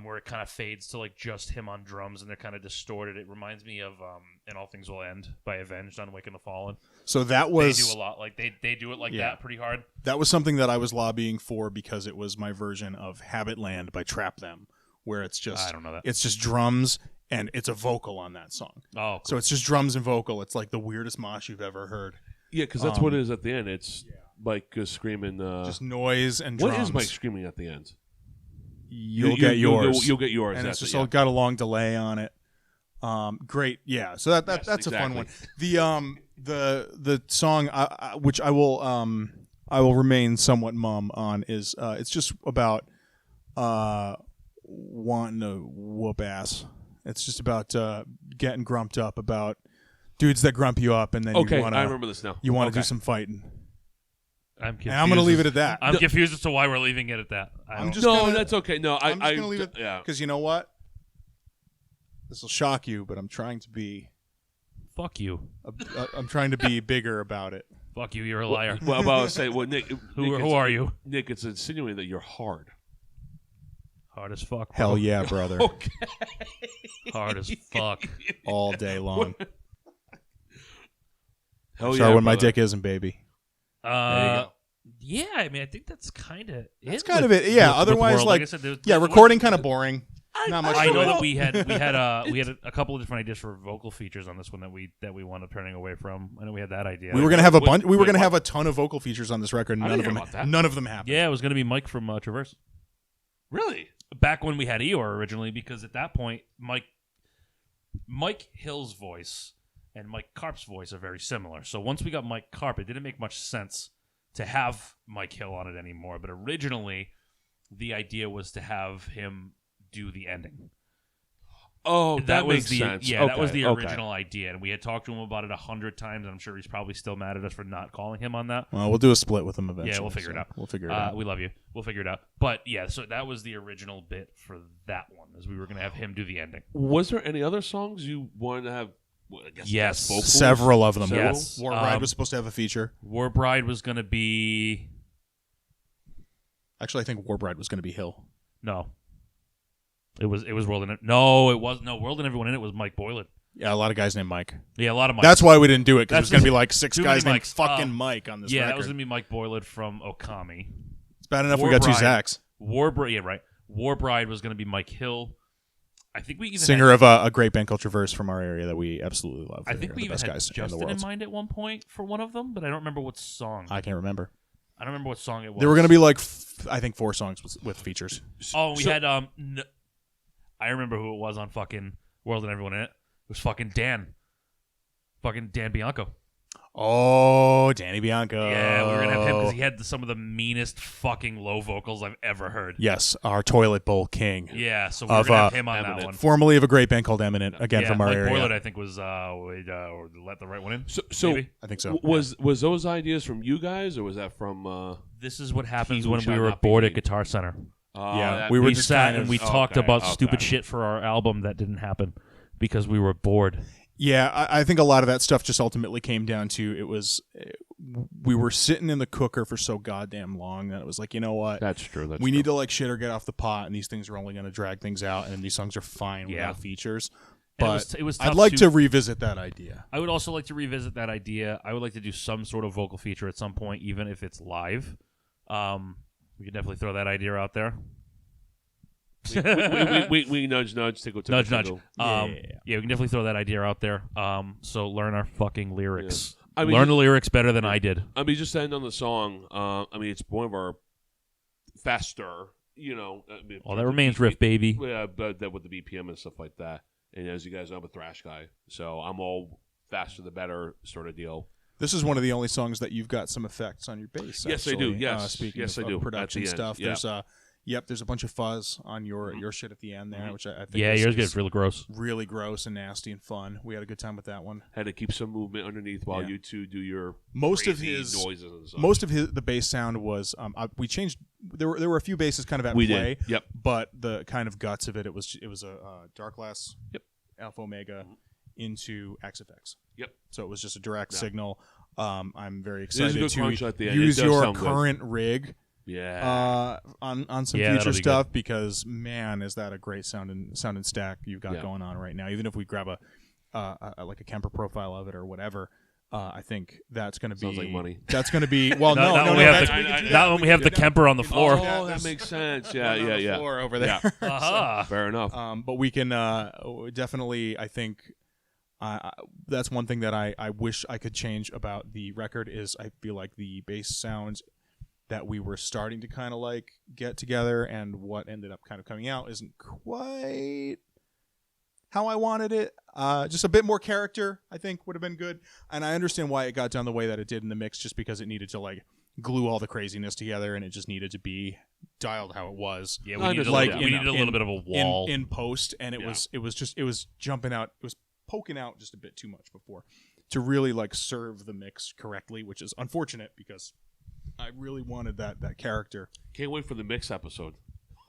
[SPEAKER 2] where it kind of fades to like just him on drums and they're kind of distorted, it reminds me of "And All Things Will End" by Avenged on "Waking the Fallen."
[SPEAKER 4] So that was
[SPEAKER 2] they do a lot like they do it like that pretty hard.
[SPEAKER 4] That was something that I was lobbying for because it was my version of "Habitland" by Trap Them, where it's just
[SPEAKER 2] I don't know that.
[SPEAKER 4] It's just drums and it's a vocal on that song.
[SPEAKER 2] Oh, cool.
[SPEAKER 4] So it's just drums and vocal. It's like the weirdest mosh you've ever heard.
[SPEAKER 3] Yeah, because that's what it is at the end. It's Mike screaming.
[SPEAKER 4] Just noise and drums.
[SPEAKER 3] What is Mike screaming at the end?
[SPEAKER 4] You'll get yours.
[SPEAKER 3] You'll get yours.
[SPEAKER 4] And it's just got a long delay on it. Great, yeah. So that's exactly. A fun one. The song which I will remain somewhat mum on is it's just about wanting to whoop ass. It's just about getting grumped up about dudes that grump you up, and then
[SPEAKER 3] I
[SPEAKER 4] remember
[SPEAKER 3] this now.
[SPEAKER 4] You want to do some fighting.
[SPEAKER 2] I'm confused.
[SPEAKER 4] And I'm going to leave it at that.
[SPEAKER 2] I'm confused as to why we're leaving it at that.
[SPEAKER 3] That's okay. No,
[SPEAKER 4] I'm just going to leave it. Yeah. Because you know what? This will shock you, but I'm trying to be.
[SPEAKER 2] Fuck you.
[SPEAKER 4] I'm trying to be bigger about it.
[SPEAKER 2] Fuck you. You're a liar.
[SPEAKER 3] Well, about to say, Nick.
[SPEAKER 2] Who are you?
[SPEAKER 3] Nick, it's insinuating that you're hard.
[SPEAKER 2] Hard as fuck. Bro.
[SPEAKER 4] Hell yeah, brother.
[SPEAKER 3] Okay.
[SPEAKER 2] Hard as fuck.
[SPEAKER 4] All day long.
[SPEAKER 3] Hell
[SPEAKER 4] Sorry,
[SPEAKER 3] yeah,
[SPEAKER 4] when my
[SPEAKER 3] brother.
[SPEAKER 4] dick isn't, baby. go.
[SPEAKER 2] Yeah, I mean, I think that's kind of it.
[SPEAKER 4] That's kind of it. Yeah.
[SPEAKER 2] with
[SPEAKER 4] Otherwise,
[SPEAKER 2] World.
[SPEAKER 4] like
[SPEAKER 2] I said,
[SPEAKER 4] recording kind of boring. Not much.
[SPEAKER 2] I
[SPEAKER 4] to
[SPEAKER 2] know
[SPEAKER 4] it.
[SPEAKER 2] that we had a couple of different ideas for vocal features on this one that we wound up turning away from. I know we had that idea.
[SPEAKER 4] We were gonna have a
[SPEAKER 3] Wait,
[SPEAKER 4] bunch. We were
[SPEAKER 3] wait,
[SPEAKER 4] gonna
[SPEAKER 3] what?
[SPEAKER 4] have a ton of vocal features on this record.
[SPEAKER 3] I
[SPEAKER 4] None
[SPEAKER 3] didn't
[SPEAKER 4] of
[SPEAKER 3] hear
[SPEAKER 4] them.
[SPEAKER 3] about that.
[SPEAKER 4] None of them happened.
[SPEAKER 2] Yeah, it was going to be Mike from Traverse.
[SPEAKER 3] Really?
[SPEAKER 2] Back when we had Eeyore originally, because at that point, Mike Hill's voice and Mike Karp's voice are very similar. So once we got Mike Karp, it didn't make much sense to have Mike Hill on it anymore. But originally, the idea was to have him do the ending.
[SPEAKER 3] Oh, that
[SPEAKER 2] was
[SPEAKER 3] makes
[SPEAKER 2] the
[SPEAKER 3] sense.
[SPEAKER 2] Yeah,
[SPEAKER 3] okay,
[SPEAKER 2] that was the
[SPEAKER 3] okay.
[SPEAKER 2] original idea, and we had talked to him about it 100 times. And I'm sure he's probably still mad at us for not calling him on that.
[SPEAKER 4] Well, we'll do a split with them eventually.
[SPEAKER 2] Yeah, we'll figure it out.
[SPEAKER 4] We'll figure it out.
[SPEAKER 2] We love you. We'll figure it out. But yeah, so that was the original bit for that one, is we were going to have him do the ending.
[SPEAKER 3] Was there any other songs you wanted to have? Well, I guess
[SPEAKER 2] Yes.
[SPEAKER 3] guest vocals?
[SPEAKER 4] Several of them.
[SPEAKER 3] Several?
[SPEAKER 2] Yes.
[SPEAKER 4] War Bride was supposed to have a feature.
[SPEAKER 2] War Bride was going to be
[SPEAKER 4] Actually, I think War Bride was going to be Hill.
[SPEAKER 2] no. It was World and no, it was no World and everyone in it was Mike Boylan.
[SPEAKER 4] Yeah, a lot of guys named Mike.
[SPEAKER 2] Yeah, a lot of Mike.
[SPEAKER 4] That's why we didn't do it, because
[SPEAKER 2] That's
[SPEAKER 4] there's going to be like 6
[SPEAKER 2] too
[SPEAKER 4] guys
[SPEAKER 2] many
[SPEAKER 4] named
[SPEAKER 2] Mikes.
[SPEAKER 4] fucking Mike on this
[SPEAKER 2] yeah,
[SPEAKER 4] record.
[SPEAKER 2] that was going to be Mike Boylan from Okami.
[SPEAKER 4] It's bad enough
[SPEAKER 2] War
[SPEAKER 4] we got 2
[SPEAKER 2] Bride.
[SPEAKER 4] Zachs.
[SPEAKER 2] Yeah, right. War Bride was going to be Mike Hill. I think we even
[SPEAKER 4] Singer
[SPEAKER 2] had,
[SPEAKER 4] of a great band called Traverse from our area that we absolutely love.
[SPEAKER 2] I think we
[SPEAKER 4] the
[SPEAKER 2] even
[SPEAKER 4] best
[SPEAKER 2] had
[SPEAKER 4] guys in the
[SPEAKER 2] Justin
[SPEAKER 4] world.
[SPEAKER 2] in mind at one point for one of them, but I don't remember what song.
[SPEAKER 4] I can't remember.
[SPEAKER 2] I don't remember what song it was.
[SPEAKER 4] There were going to be like, I think 4 songs with features.
[SPEAKER 2] Oh, we had I remember who it was on fucking World and everyone in it. It was fucking Dan. Fucking Dan Bianco.
[SPEAKER 4] Oh, Danny Bianco.
[SPEAKER 2] Yeah, we were gonna have him because he had some of the meanest fucking low vocals I've ever heard.
[SPEAKER 4] Yes, our toilet bowl king.
[SPEAKER 2] Yeah, so we were gonna have him on that one.
[SPEAKER 4] Formerly of a great band called Eminent, again from our
[SPEAKER 2] Mike
[SPEAKER 4] area.
[SPEAKER 2] Boylan, I think was Let the Right One In.
[SPEAKER 3] So
[SPEAKER 2] maybe?
[SPEAKER 4] I think so.
[SPEAKER 3] Was those ideas from you guys, or was that from?
[SPEAKER 2] This is what happens
[SPEAKER 3] He
[SPEAKER 2] when
[SPEAKER 3] Who
[SPEAKER 2] we
[SPEAKER 3] Shall
[SPEAKER 2] were
[SPEAKER 3] Not Be
[SPEAKER 2] bored at
[SPEAKER 3] Named.
[SPEAKER 2] Guitar Center.
[SPEAKER 3] That
[SPEAKER 4] we were
[SPEAKER 2] We
[SPEAKER 4] just
[SPEAKER 2] sat
[SPEAKER 4] kind
[SPEAKER 2] and
[SPEAKER 4] of-
[SPEAKER 2] we talked
[SPEAKER 3] okay,
[SPEAKER 2] about
[SPEAKER 3] okay.
[SPEAKER 2] stupid shit for our album that didn't happen because we were bored.
[SPEAKER 4] Yeah, I think a lot of that stuff just ultimately came down to we were sitting in the cooker for so goddamn long that it was like, you know what?
[SPEAKER 3] That's true. That's
[SPEAKER 4] we
[SPEAKER 3] true.
[SPEAKER 4] need to like shit or get off the pot, and these things are only going to drag things out, and these songs are fine
[SPEAKER 2] Yeah.
[SPEAKER 4] without features.
[SPEAKER 2] And
[SPEAKER 4] But
[SPEAKER 2] it was
[SPEAKER 4] I'd
[SPEAKER 2] tough
[SPEAKER 4] like to revisit that idea.
[SPEAKER 2] I would also like to revisit that idea. I would like to do some sort of vocal feature at some point, even if it's live. We could definitely throw that idea out there.
[SPEAKER 3] we nudge, tickle, tickle,
[SPEAKER 2] Nudge, nudge.
[SPEAKER 3] tickle.
[SPEAKER 2] Yeah, we can definitely throw that idea out there. So learn our fucking lyrics.
[SPEAKER 3] I mean,
[SPEAKER 2] learn the lyrics better than I did.
[SPEAKER 3] I mean, just to end on the song. I mean, it's one of our faster. You know, I mean,
[SPEAKER 2] All that remains riff, baby.
[SPEAKER 3] Yeah, but that with the BPM and stuff like that. And as you guys know, I'm a thrash guy, so I'm all faster the better sort of deal.
[SPEAKER 4] This is one of the only songs that you've got some effects on your bass.
[SPEAKER 3] Yes, I
[SPEAKER 4] actually.
[SPEAKER 3] do. Yes.
[SPEAKER 4] Speaking
[SPEAKER 3] Yes,
[SPEAKER 4] of
[SPEAKER 3] I do.
[SPEAKER 4] production
[SPEAKER 3] At the end,
[SPEAKER 4] stuff,
[SPEAKER 3] yeah.
[SPEAKER 4] there's a bunch of fuzz on your shit at the end there, which I think
[SPEAKER 2] Yeah,
[SPEAKER 4] is,
[SPEAKER 2] yours
[SPEAKER 4] is
[SPEAKER 2] gets real gross.
[SPEAKER 4] really gross and nasty and fun. We had a good time with that one.
[SPEAKER 3] Had to keep some movement underneath while
[SPEAKER 4] Yeah.
[SPEAKER 3] you two do your
[SPEAKER 4] Most of
[SPEAKER 3] crazy
[SPEAKER 4] his
[SPEAKER 3] noises and stuff.
[SPEAKER 4] most of the bass sound was we changed. There were a few basses kind of at
[SPEAKER 3] We
[SPEAKER 4] play.
[SPEAKER 3] did. Yep.
[SPEAKER 4] But the kind of guts of it was a Dark Glass.
[SPEAKER 3] Yep.
[SPEAKER 4] Alpha Omega into XFX.
[SPEAKER 3] Yep.
[SPEAKER 4] So it was just a direct
[SPEAKER 3] Yeah.
[SPEAKER 4] signal. I'm very
[SPEAKER 3] There's a
[SPEAKER 4] excited
[SPEAKER 3] good crunch
[SPEAKER 4] to
[SPEAKER 3] at the end. It
[SPEAKER 4] use
[SPEAKER 3] does
[SPEAKER 4] your
[SPEAKER 3] sound good.
[SPEAKER 4] current rig
[SPEAKER 3] Yeah.
[SPEAKER 4] on some
[SPEAKER 2] Yeah, that'll
[SPEAKER 4] future
[SPEAKER 2] be
[SPEAKER 4] stuff because man, is that a great sound and stack you've got
[SPEAKER 3] Yeah.
[SPEAKER 4] going on right now. Even if we grab a like a Kemper profile of it or whatever, I think that's going to be
[SPEAKER 3] Sounds like money.
[SPEAKER 4] That's going to be well,
[SPEAKER 2] Not
[SPEAKER 4] no,
[SPEAKER 2] when we have
[SPEAKER 4] that's-
[SPEAKER 2] the-
[SPEAKER 4] we can do
[SPEAKER 2] not
[SPEAKER 4] that.
[SPEAKER 2] when we have the Kemper on the floor.
[SPEAKER 3] Oh, that
[SPEAKER 4] There's
[SPEAKER 3] makes sense.
[SPEAKER 4] one
[SPEAKER 3] Yeah,
[SPEAKER 4] on the
[SPEAKER 3] yeah.
[SPEAKER 4] floor over there.
[SPEAKER 3] Yeah.
[SPEAKER 2] Aha.
[SPEAKER 3] Fair enough.
[SPEAKER 4] But we can definitely. I think that's one thing that I wish I could change about the record is I feel like the bass sounds that we were starting to kind of like get together and what ended up kind of coming out isn't quite how I wanted it. Just a bit more character, I think, would have been good. And I understand why it got done the way that it did in the mix, just because it needed to like glue all the craziness together, and it just needed to be dialed how it was.
[SPEAKER 2] Yeah,
[SPEAKER 3] I
[SPEAKER 2] we needed,
[SPEAKER 3] understand.
[SPEAKER 2] we needed a little bit of a wall.
[SPEAKER 4] in post, and it
[SPEAKER 3] Yeah.
[SPEAKER 4] was jumping out. It was poking out just a bit too much before to really like serve the mix correctly, which is unfortunate because I really wanted that character.
[SPEAKER 3] Can't wait for the mix episode.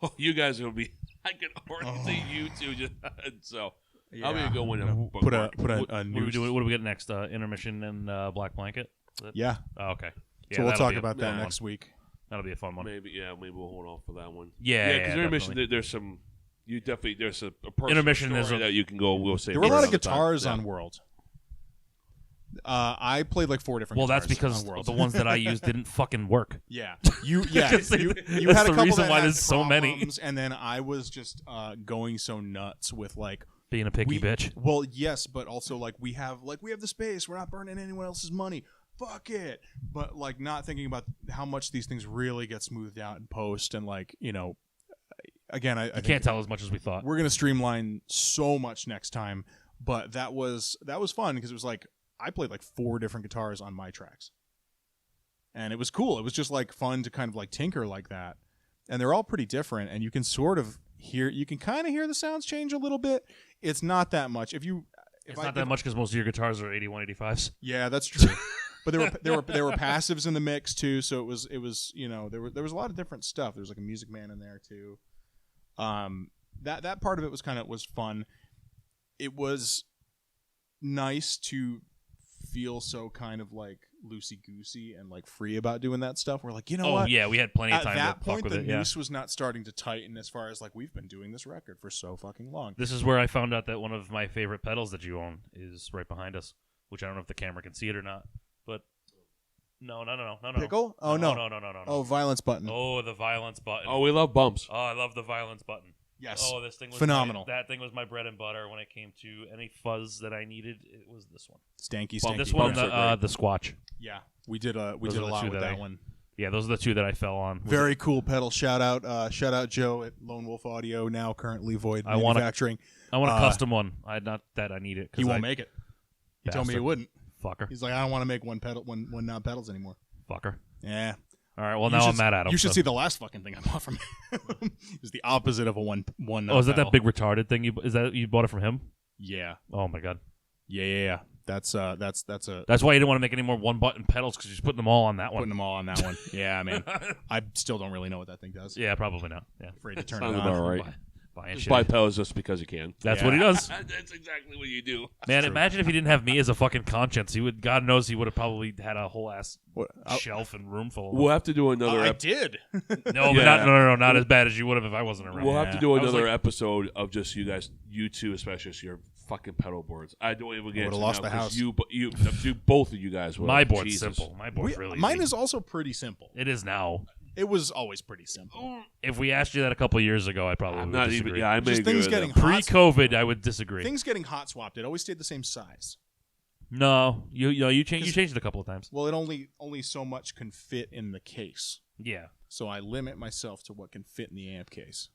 [SPEAKER 3] Oh, you guys are gonna be. I can already see you two. Just so I'm gonna go in and
[SPEAKER 4] put a
[SPEAKER 2] What are
[SPEAKER 4] new
[SPEAKER 2] we doing? What do we get next? Intermission and Black Blanket?
[SPEAKER 4] yeah.
[SPEAKER 2] Oh, okay. Yeah,
[SPEAKER 4] So we'll
[SPEAKER 2] that'll
[SPEAKER 4] talk
[SPEAKER 2] be a
[SPEAKER 4] about that
[SPEAKER 2] fun
[SPEAKER 4] next week.
[SPEAKER 2] That'll be a fun one.
[SPEAKER 3] maybe we'll hold off for that one.
[SPEAKER 2] Yeah,
[SPEAKER 3] because
[SPEAKER 2] yeah,
[SPEAKER 3] intermission
[SPEAKER 2] definitely.
[SPEAKER 3] there's some. You definitely there's a personal
[SPEAKER 2] Intermission
[SPEAKER 3] story
[SPEAKER 2] is a-
[SPEAKER 3] that you can go. We'll say
[SPEAKER 4] There were a lot of
[SPEAKER 3] another time.
[SPEAKER 4] guitars
[SPEAKER 3] Yeah.
[SPEAKER 4] on World. I played like 4 different.
[SPEAKER 2] Well, that's
[SPEAKER 4] guitars
[SPEAKER 2] because
[SPEAKER 4] on Worlds.
[SPEAKER 2] the ones that I used didn't fucking work.
[SPEAKER 4] Yeah, you had
[SPEAKER 2] That's
[SPEAKER 4] a
[SPEAKER 2] the
[SPEAKER 4] couple
[SPEAKER 2] reason
[SPEAKER 4] that
[SPEAKER 2] why
[SPEAKER 4] had
[SPEAKER 2] there's so many.
[SPEAKER 4] problems, and then I was just going so nuts with like
[SPEAKER 2] Being a picky bitch.
[SPEAKER 4] Well, yes, but also like we have the space. We're not burning anyone else's money. Fuck it. But like not thinking about how much these things really get smoothed out in post, and like again, I
[SPEAKER 2] Can't tell as much as we thought.
[SPEAKER 4] we're gonna streamline so much next time. But that was fun because it was like I played like 4 different guitars on my tracks, and it was cool. It was just like fun to kind of like tinker like that, and they're all pretty different, and you can sort of you can kind of hear the sounds change a little bit. It's not that much.
[SPEAKER 2] It's not that much because most of your guitars are 81, 85s.
[SPEAKER 4] Yeah, that's true. But there were passives in the mix too, so it was there was a lot of different stuff. There was like a Music Man in there too. That part of it was fun. It was nice to feel so kind of like loosey goosey and like free about doing that stuff. We're like, what?
[SPEAKER 2] Yeah, we had plenty of
[SPEAKER 4] At
[SPEAKER 2] time
[SPEAKER 4] that
[SPEAKER 2] to
[SPEAKER 4] point,
[SPEAKER 2] fuck with
[SPEAKER 4] the
[SPEAKER 2] it. Yeah.
[SPEAKER 4] noose was not starting to tighten as far as like we've been doing this record for so fucking long.
[SPEAKER 2] This is where I found out that one of my favorite pedals that you own is right behind us, which I don't know if the camera can see it or not. But no.
[SPEAKER 4] Pickle? Oh no.
[SPEAKER 2] No.
[SPEAKER 4] Oh, violence button.
[SPEAKER 2] Oh, the violence button.
[SPEAKER 3] Oh, we love bumps.
[SPEAKER 2] Oh, I love the violence button.
[SPEAKER 4] Yes.
[SPEAKER 2] Oh, this thing was
[SPEAKER 4] phenomenal.
[SPEAKER 2] That thing was my bread and butter when it came to any fuzz that I needed. It was this one.
[SPEAKER 4] Stanky.
[SPEAKER 2] This one,
[SPEAKER 3] Bumps are
[SPEAKER 2] the Squatch.
[SPEAKER 4] Yeah, we did a
[SPEAKER 2] Those are the
[SPEAKER 4] lot
[SPEAKER 2] two
[SPEAKER 4] with
[SPEAKER 2] that
[SPEAKER 4] that
[SPEAKER 2] I-
[SPEAKER 4] one.
[SPEAKER 2] Yeah, those are the 2 that I fell on.
[SPEAKER 4] Very cool pedal. Shout out Joe at Lone Wolf Audio, now currently Void
[SPEAKER 2] I wanna-
[SPEAKER 4] Manufacturing.
[SPEAKER 2] I want a custom one. Not that I need it.
[SPEAKER 4] He won't make it. He told me he
[SPEAKER 2] Bastard.
[SPEAKER 4] wouldn't.
[SPEAKER 2] Fucker.
[SPEAKER 4] He's like, I don't want to make one non pedals anymore.
[SPEAKER 2] Fucker.
[SPEAKER 4] Yeah.
[SPEAKER 2] All right. Well,
[SPEAKER 4] You
[SPEAKER 2] now
[SPEAKER 4] should-
[SPEAKER 2] I'm mad at him.
[SPEAKER 4] You should
[SPEAKER 2] so.
[SPEAKER 4] see the last fucking thing I bought from him. It was the opposite of a one.
[SPEAKER 2] Oh, is that big retarded thing? Is that you bought it from him?
[SPEAKER 4] Yeah.
[SPEAKER 2] Oh my god.
[SPEAKER 4] Yeah. That's a
[SPEAKER 2] That's why you didn't want to make any more 1-button pedals because you're just putting them all on that one.
[SPEAKER 4] putting them all on that one. Yeah, man. I still don't really know what that thing does.
[SPEAKER 2] Yeah, probably not. Yeah.
[SPEAKER 4] Afraid to turn
[SPEAKER 3] Sounds
[SPEAKER 4] it on.
[SPEAKER 3] about right.
[SPEAKER 2] Buying
[SPEAKER 3] Just
[SPEAKER 2] shit.
[SPEAKER 3] buy pedals just because you can.
[SPEAKER 2] That's
[SPEAKER 4] Yeah.
[SPEAKER 2] what he does.
[SPEAKER 3] That's exactly what you do.
[SPEAKER 2] Man, imagine if he didn't have me as a fucking conscience. He would. God knows he would have probably had a whole ass
[SPEAKER 4] What-
[SPEAKER 2] shelf and room full of
[SPEAKER 3] We'll have to do another.
[SPEAKER 4] I did.
[SPEAKER 2] No,
[SPEAKER 3] Yeah.
[SPEAKER 2] but no, not as bad as you would have if I wasn't around.
[SPEAKER 3] We'll have to do
[SPEAKER 2] I was
[SPEAKER 3] another
[SPEAKER 2] like-
[SPEAKER 3] episode of just you guys, you two, especially just your fucking pedal boards. I don't even get
[SPEAKER 4] would've
[SPEAKER 3] into
[SPEAKER 4] lost
[SPEAKER 3] now
[SPEAKER 4] the
[SPEAKER 3] 'cause
[SPEAKER 4] house.
[SPEAKER 3] Both of you guys. Will.
[SPEAKER 2] My board's
[SPEAKER 3] Jesus.
[SPEAKER 2] simple. My board's really
[SPEAKER 4] Mine
[SPEAKER 2] easy.
[SPEAKER 4] is also pretty simple.
[SPEAKER 2] It is now.
[SPEAKER 4] It was always pretty simple.
[SPEAKER 2] If we asked you that a couple years ago, I probably
[SPEAKER 3] I'm
[SPEAKER 2] would
[SPEAKER 3] not
[SPEAKER 2] disagree.
[SPEAKER 3] even. Yeah, I may
[SPEAKER 4] Just
[SPEAKER 3] agree
[SPEAKER 4] things
[SPEAKER 3] with
[SPEAKER 4] getting
[SPEAKER 3] them.
[SPEAKER 4] hot.
[SPEAKER 2] Pre-COVID, I would disagree.
[SPEAKER 4] Things getting hot swapped. It always stayed the same size.
[SPEAKER 2] No, you changed it a couple of times.
[SPEAKER 4] Well, it only so much can fit in the case.
[SPEAKER 2] Yeah,
[SPEAKER 4] So I limit myself to what can fit in the amp case.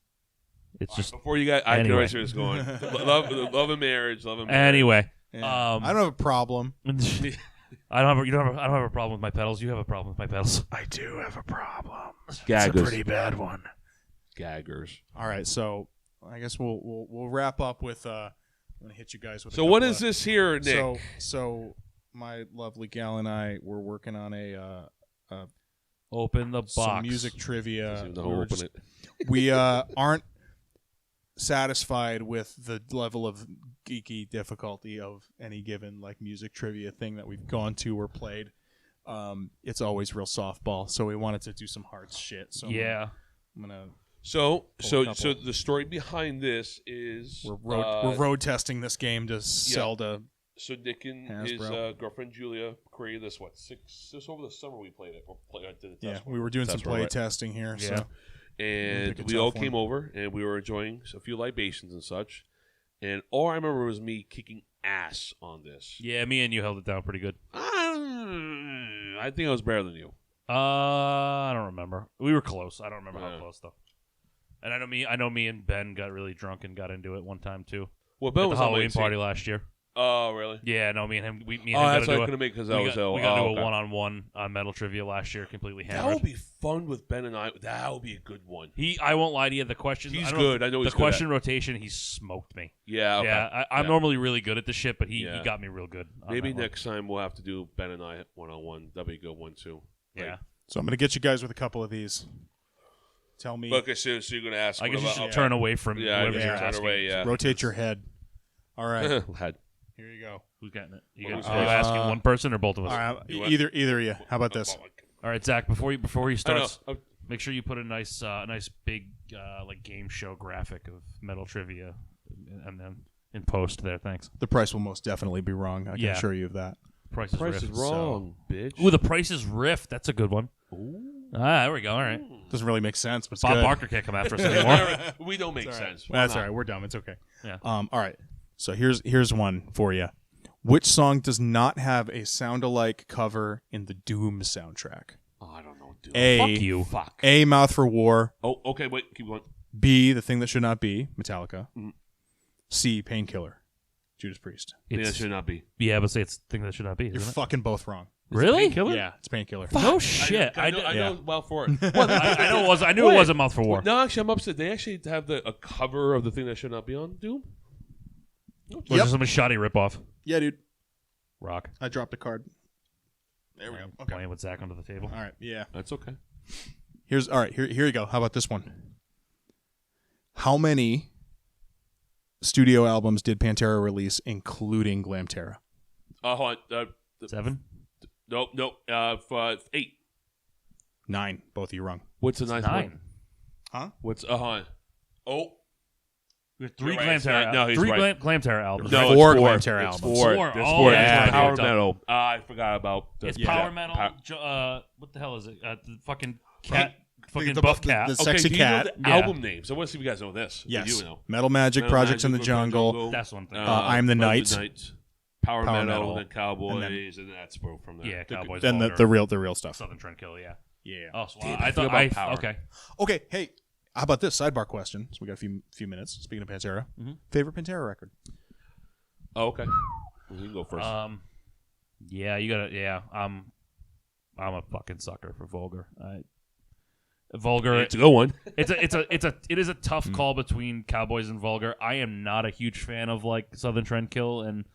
[SPEAKER 2] it's just
[SPEAKER 3] Before you guys, I can
[SPEAKER 2] Anyway.
[SPEAKER 3] already see this going. love and marriage. Love and marriage.
[SPEAKER 2] anyway.
[SPEAKER 4] Yeah. I don't have a problem.
[SPEAKER 2] I don't have a problem with my pedals. You have a problem with my pedals.
[SPEAKER 4] I do have a problem.
[SPEAKER 3] Gaggers.
[SPEAKER 4] bad one.
[SPEAKER 3] Gaggers.
[SPEAKER 4] All right, so I guess we'll wrap up with I'm gonna hit you guys with.
[SPEAKER 3] So what is this here, Nick?
[SPEAKER 4] So my lovely gal and I were working on a
[SPEAKER 2] Open the
[SPEAKER 4] some
[SPEAKER 2] box.
[SPEAKER 4] music trivia.
[SPEAKER 3] Doesn't even know
[SPEAKER 4] We
[SPEAKER 3] how to
[SPEAKER 4] were
[SPEAKER 3] open
[SPEAKER 4] just-
[SPEAKER 3] it.
[SPEAKER 4] we aren't satisfied with the level of geeky difficulty of any given like music trivia thing that we've gone to or played. It's always real softball, so we wanted to do some hard shit. So
[SPEAKER 2] Yeah.
[SPEAKER 4] I'm gonna
[SPEAKER 3] So
[SPEAKER 4] couple.
[SPEAKER 3] the story behind this is
[SPEAKER 4] we're road testing this game to sell to.
[SPEAKER 3] So Nick and his
[SPEAKER 4] Hasbro.
[SPEAKER 3] girlfriend Giulia created this just over the summer we played it. Did the
[SPEAKER 4] Yeah,
[SPEAKER 3] test
[SPEAKER 4] we were doing some
[SPEAKER 3] test
[SPEAKER 4] play
[SPEAKER 3] right?
[SPEAKER 4] testing here.
[SPEAKER 2] Yeah.
[SPEAKER 4] So
[SPEAKER 3] And
[SPEAKER 4] Pick a
[SPEAKER 3] we all
[SPEAKER 4] tough
[SPEAKER 3] came
[SPEAKER 4] one.
[SPEAKER 3] over and we were enjoying a few libations and such. And all I remember was me kicking ass on this.
[SPEAKER 2] Yeah, me and you held it down pretty good.
[SPEAKER 3] I think I was better than you.
[SPEAKER 2] I don't remember. We were close. I don't remember
[SPEAKER 3] Yeah.
[SPEAKER 2] how close though. And I know me and Ben got really drunk and got into it one time too.
[SPEAKER 3] Well, Ben
[SPEAKER 2] At the
[SPEAKER 3] was on my
[SPEAKER 2] Halloween
[SPEAKER 3] team.
[SPEAKER 2] party last year.
[SPEAKER 3] Oh, really?
[SPEAKER 2] Yeah, no, me and him. Me and him
[SPEAKER 3] Oh, that's
[SPEAKER 2] got
[SPEAKER 3] what I
[SPEAKER 2] into
[SPEAKER 3] couldn't make because I
[SPEAKER 2] we
[SPEAKER 3] was
[SPEAKER 2] got,
[SPEAKER 3] ill.
[SPEAKER 2] we got
[SPEAKER 3] Oh,
[SPEAKER 2] into
[SPEAKER 3] okay.
[SPEAKER 2] a one-on-one on Metal Trivia last year, completely
[SPEAKER 3] That
[SPEAKER 2] hammered.
[SPEAKER 3] would be fun with Ben and I. That would be a good one.
[SPEAKER 2] I won't lie to you. The questions.
[SPEAKER 3] He's
[SPEAKER 2] I don't know if-
[SPEAKER 3] good. I know
[SPEAKER 2] the
[SPEAKER 3] he's good
[SPEAKER 2] question rotation. He smoked me.
[SPEAKER 3] Yeah, okay.
[SPEAKER 2] Yeah, I'm
[SPEAKER 3] Yeah.
[SPEAKER 2] normally really good at this shit, but he
[SPEAKER 3] Yeah.
[SPEAKER 2] got me real good. on
[SPEAKER 3] Maybe
[SPEAKER 2] that one.
[SPEAKER 3] next time we'll have to do Ben and I one-on-one. That'd be a good one, too.
[SPEAKER 2] Yeah,
[SPEAKER 4] So I'm gonna get you guys with a couple of these. Tell me.
[SPEAKER 3] Okay, so you're going to ask
[SPEAKER 2] I guess you
[SPEAKER 3] what
[SPEAKER 2] should
[SPEAKER 3] about-
[SPEAKER 2] turn away from
[SPEAKER 3] Yeah,
[SPEAKER 2] whatever
[SPEAKER 3] yeah,
[SPEAKER 2] you're
[SPEAKER 3] turn
[SPEAKER 2] asking.
[SPEAKER 3] away, yeah.
[SPEAKER 4] Rotate your head. All right.
[SPEAKER 3] Had.
[SPEAKER 4] Here you go.
[SPEAKER 2] Who's getting it? You,
[SPEAKER 3] Who's
[SPEAKER 2] are you
[SPEAKER 3] first?
[SPEAKER 2] asking one person or both of us?
[SPEAKER 4] All right.
[SPEAKER 3] You want-
[SPEAKER 4] Either of you. How about this?
[SPEAKER 2] All right, Zach. Before he starts,
[SPEAKER 3] I know.
[SPEAKER 2] make sure you put a nice big like game show graphic of Metal Trivia, and then in post there. Thanks.
[SPEAKER 4] The price will most definitely be wrong. I can
[SPEAKER 2] Yeah.
[SPEAKER 4] assure you of that.
[SPEAKER 2] Price is
[SPEAKER 3] Price
[SPEAKER 2] Rift.
[SPEAKER 3] is wrong, bitch.
[SPEAKER 2] Ooh, the Price is Rift. That's a good one.
[SPEAKER 3] Ooh.
[SPEAKER 2] Ah, there we go. All right.
[SPEAKER 4] Doesn't really make sense, but it's
[SPEAKER 2] Bob
[SPEAKER 4] good.
[SPEAKER 2] Barker can't come after us anymore.
[SPEAKER 3] We don't make
[SPEAKER 4] It's all right.
[SPEAKER 3] sense. Why
[SPEAKER 4] That's
[SPEAKER 3] not?
[SPEAKER 4] all right. We're dumb. It's okay.
[SPEAKER 2] Yeah.
[SPEAKER 4] All right. So here's one for you. Which song does not have a sound-alike cover in the Doom soundtrack?
[SPEAKER 3] Oh, I don't know, dude.
[SPEAKER 4] A,
[SPEAKER 2] Fuck you.
[SPEAKER 3] Fuck.
[SPEAKER 4] A, Mouth for War.
[SPEAKER 3] Oh, okay. Wait. Keep going.
[SPEAKER 4] B, The Thing That Should Not Be, Metallica.
[SPEAKER 3] Mm.
[SPEAKER 4] C, Painkiller, Judas Priest.
[SPEAKER 3] That
[SPEAKER 2] It's,
[SPEAKER 3] should not be.
[SPEAKER 2] yeah, but say it's the thing that should not be.
[SPEAKER 4] You're
[SPEAKER 2] Isn't it?
[SPEAKER 4] fucking both wrong.
[SPEAKER 2] Really?
[SPEAKER 3] Painkiller?
[SPEAKER 4] Yeah, it's Painkiller.
[SPEAKER 2] No shit.
[SPEAKER 3] I know
[SPEAKER 4] Yeah.
[SPEAKER 3] well for it. Well,
[SPEAKER 2] I know it was. I knew it was a Mouth for War.
[SPEAKER 3] No, actually, I'm upset. They actually have a cover of the thing that should not be on Doom.
[SPEAKER 2] Was
[SPEAKER 4] Yep.
[SPEAKER 2] it some shoddy ripoff?
[SPEAKER 4] Yeah, dude.
[SPEAKER 2] Rock.
[SPEAKER 4] I dropped a card. There we go. Okay.
[SPEAKER 2] Playing with Zach under the table.
[SPEAKER 4] All right. Yeah.
[SPEAKER 3] That's okay.
[SPEAKER 4] Here you go. How about this one? How many studio albums did Pantera release, including Glamterra?
[SPEAKER 3] Hold on.
[SPEAKER 2] 7.
[SPEAKER 3] Nope. 8.
[SPEAKER 4] 9. Both of you wrong.
[SPEAKER 3] What's the ninth
[SPEAKER 2] 9.
[SPEAKER 3] one?
[SPEAKER 4] Huh?
[SPEAKER 3] What's hold on. Oh,
[SPEAKER 2] Three
[SPEAKER 3] You're right, it's
[SPEAKER 2] Glamterra.
[SPEAKER 3] not- no, he's
[SPEAKER 2] three
[SPEAKER 3] right.
[SPEAKER 2] Glamterra albums.
[SPEAKER 3] no,
[SPEAKER 2] right?
[SPEAKER 3] it's
[SPEAKER 4] 4
[SPEAKER 3] four.
[SPEAKER 4] Glamterra
[SPEAKER 3] It's
[SPEAKER 4] albums.
[SPEAKER 3] 4.
[SPEAKER 2] Four.
[SPEAKER 3] There's
[SPEAKER 2] Oh,
[SPEAKER 3] 4.
[SPEAKER 2] yeah,
[SPEAKER 3] It's power
[SPEAKER 2] yeah.
[SPEAKER 3] metal. I forgot about the
[SPEAKER 2] It's
[SPEAKER 3] yeah.
[SPEAKER 2] power metal. What the hell is it? The fucking cat. Fucking buff cat.
[SPEAKER 4] the
[SPEAKER 3] Okay,
[SPEAKER 4] sexy
[SPEAKER 3] do you
[SPEAKER 4] cat.
[SPEAKER 3] know the
[SPEAKER 2] Yeah.
[SPEAKER 3] album names? I want to see if you guys know this.
[SPEAKER 4] Yes.
[SPEAKER 3] You know.
[SPEAKER 4] Metal Magic,
[SPEAKER 3] Metal
[SPEAKER 4] Projects in the
[SPEAKER 3] Magic,
[SPEAKER 4] Jungle.
[SPEAKER 2] That's one thing.
[SPEAKER 4] I'm the Knight.
[SPEAKER 3] Power
[SPEAKER 4] Power
[SPEAKER 3] metal,
[SPEAKER 4] Metal,
[SPEAKER 3] then Cowboys, and then that's broke from there.
[SPEAKER 2] Yeah, Cowboys.
[SPEAKER 4] Then
[SPEAKER 2] Vulgar,
[SPEAKER 4] the real stuff.
[SPEAKER 2] Southern Trendkill. Yeah.
[SPEAKER 4] Yeah.
[SPEAKER 2] Oh, so
[SPEAKER 3] Damn,
[SPEAKER 2] I
[SPEAKER 3] I
[SPEAKER 2] thought
[SPEAKER 3] forgot about Power.
[SPEAKER 2] Okay.
[SPEAKER 4] Okay. Hey, how about this sidebar question? So we got a few minutes. Speaking of Pantera, favorite Pantera record?
[SPEAKER 3] Oh, okay. Well, you can go first.
[SPEAKER 2] Yeah, you gotta. Yeah, I'm a fucking sucker for Vulgar. Vulgar.
[SPEAKER 3] It's a good one.
[SPEAKER 2] It is a tough call between Cowboys and Vulgar. I am not a huge fan of like Southern Trendkill and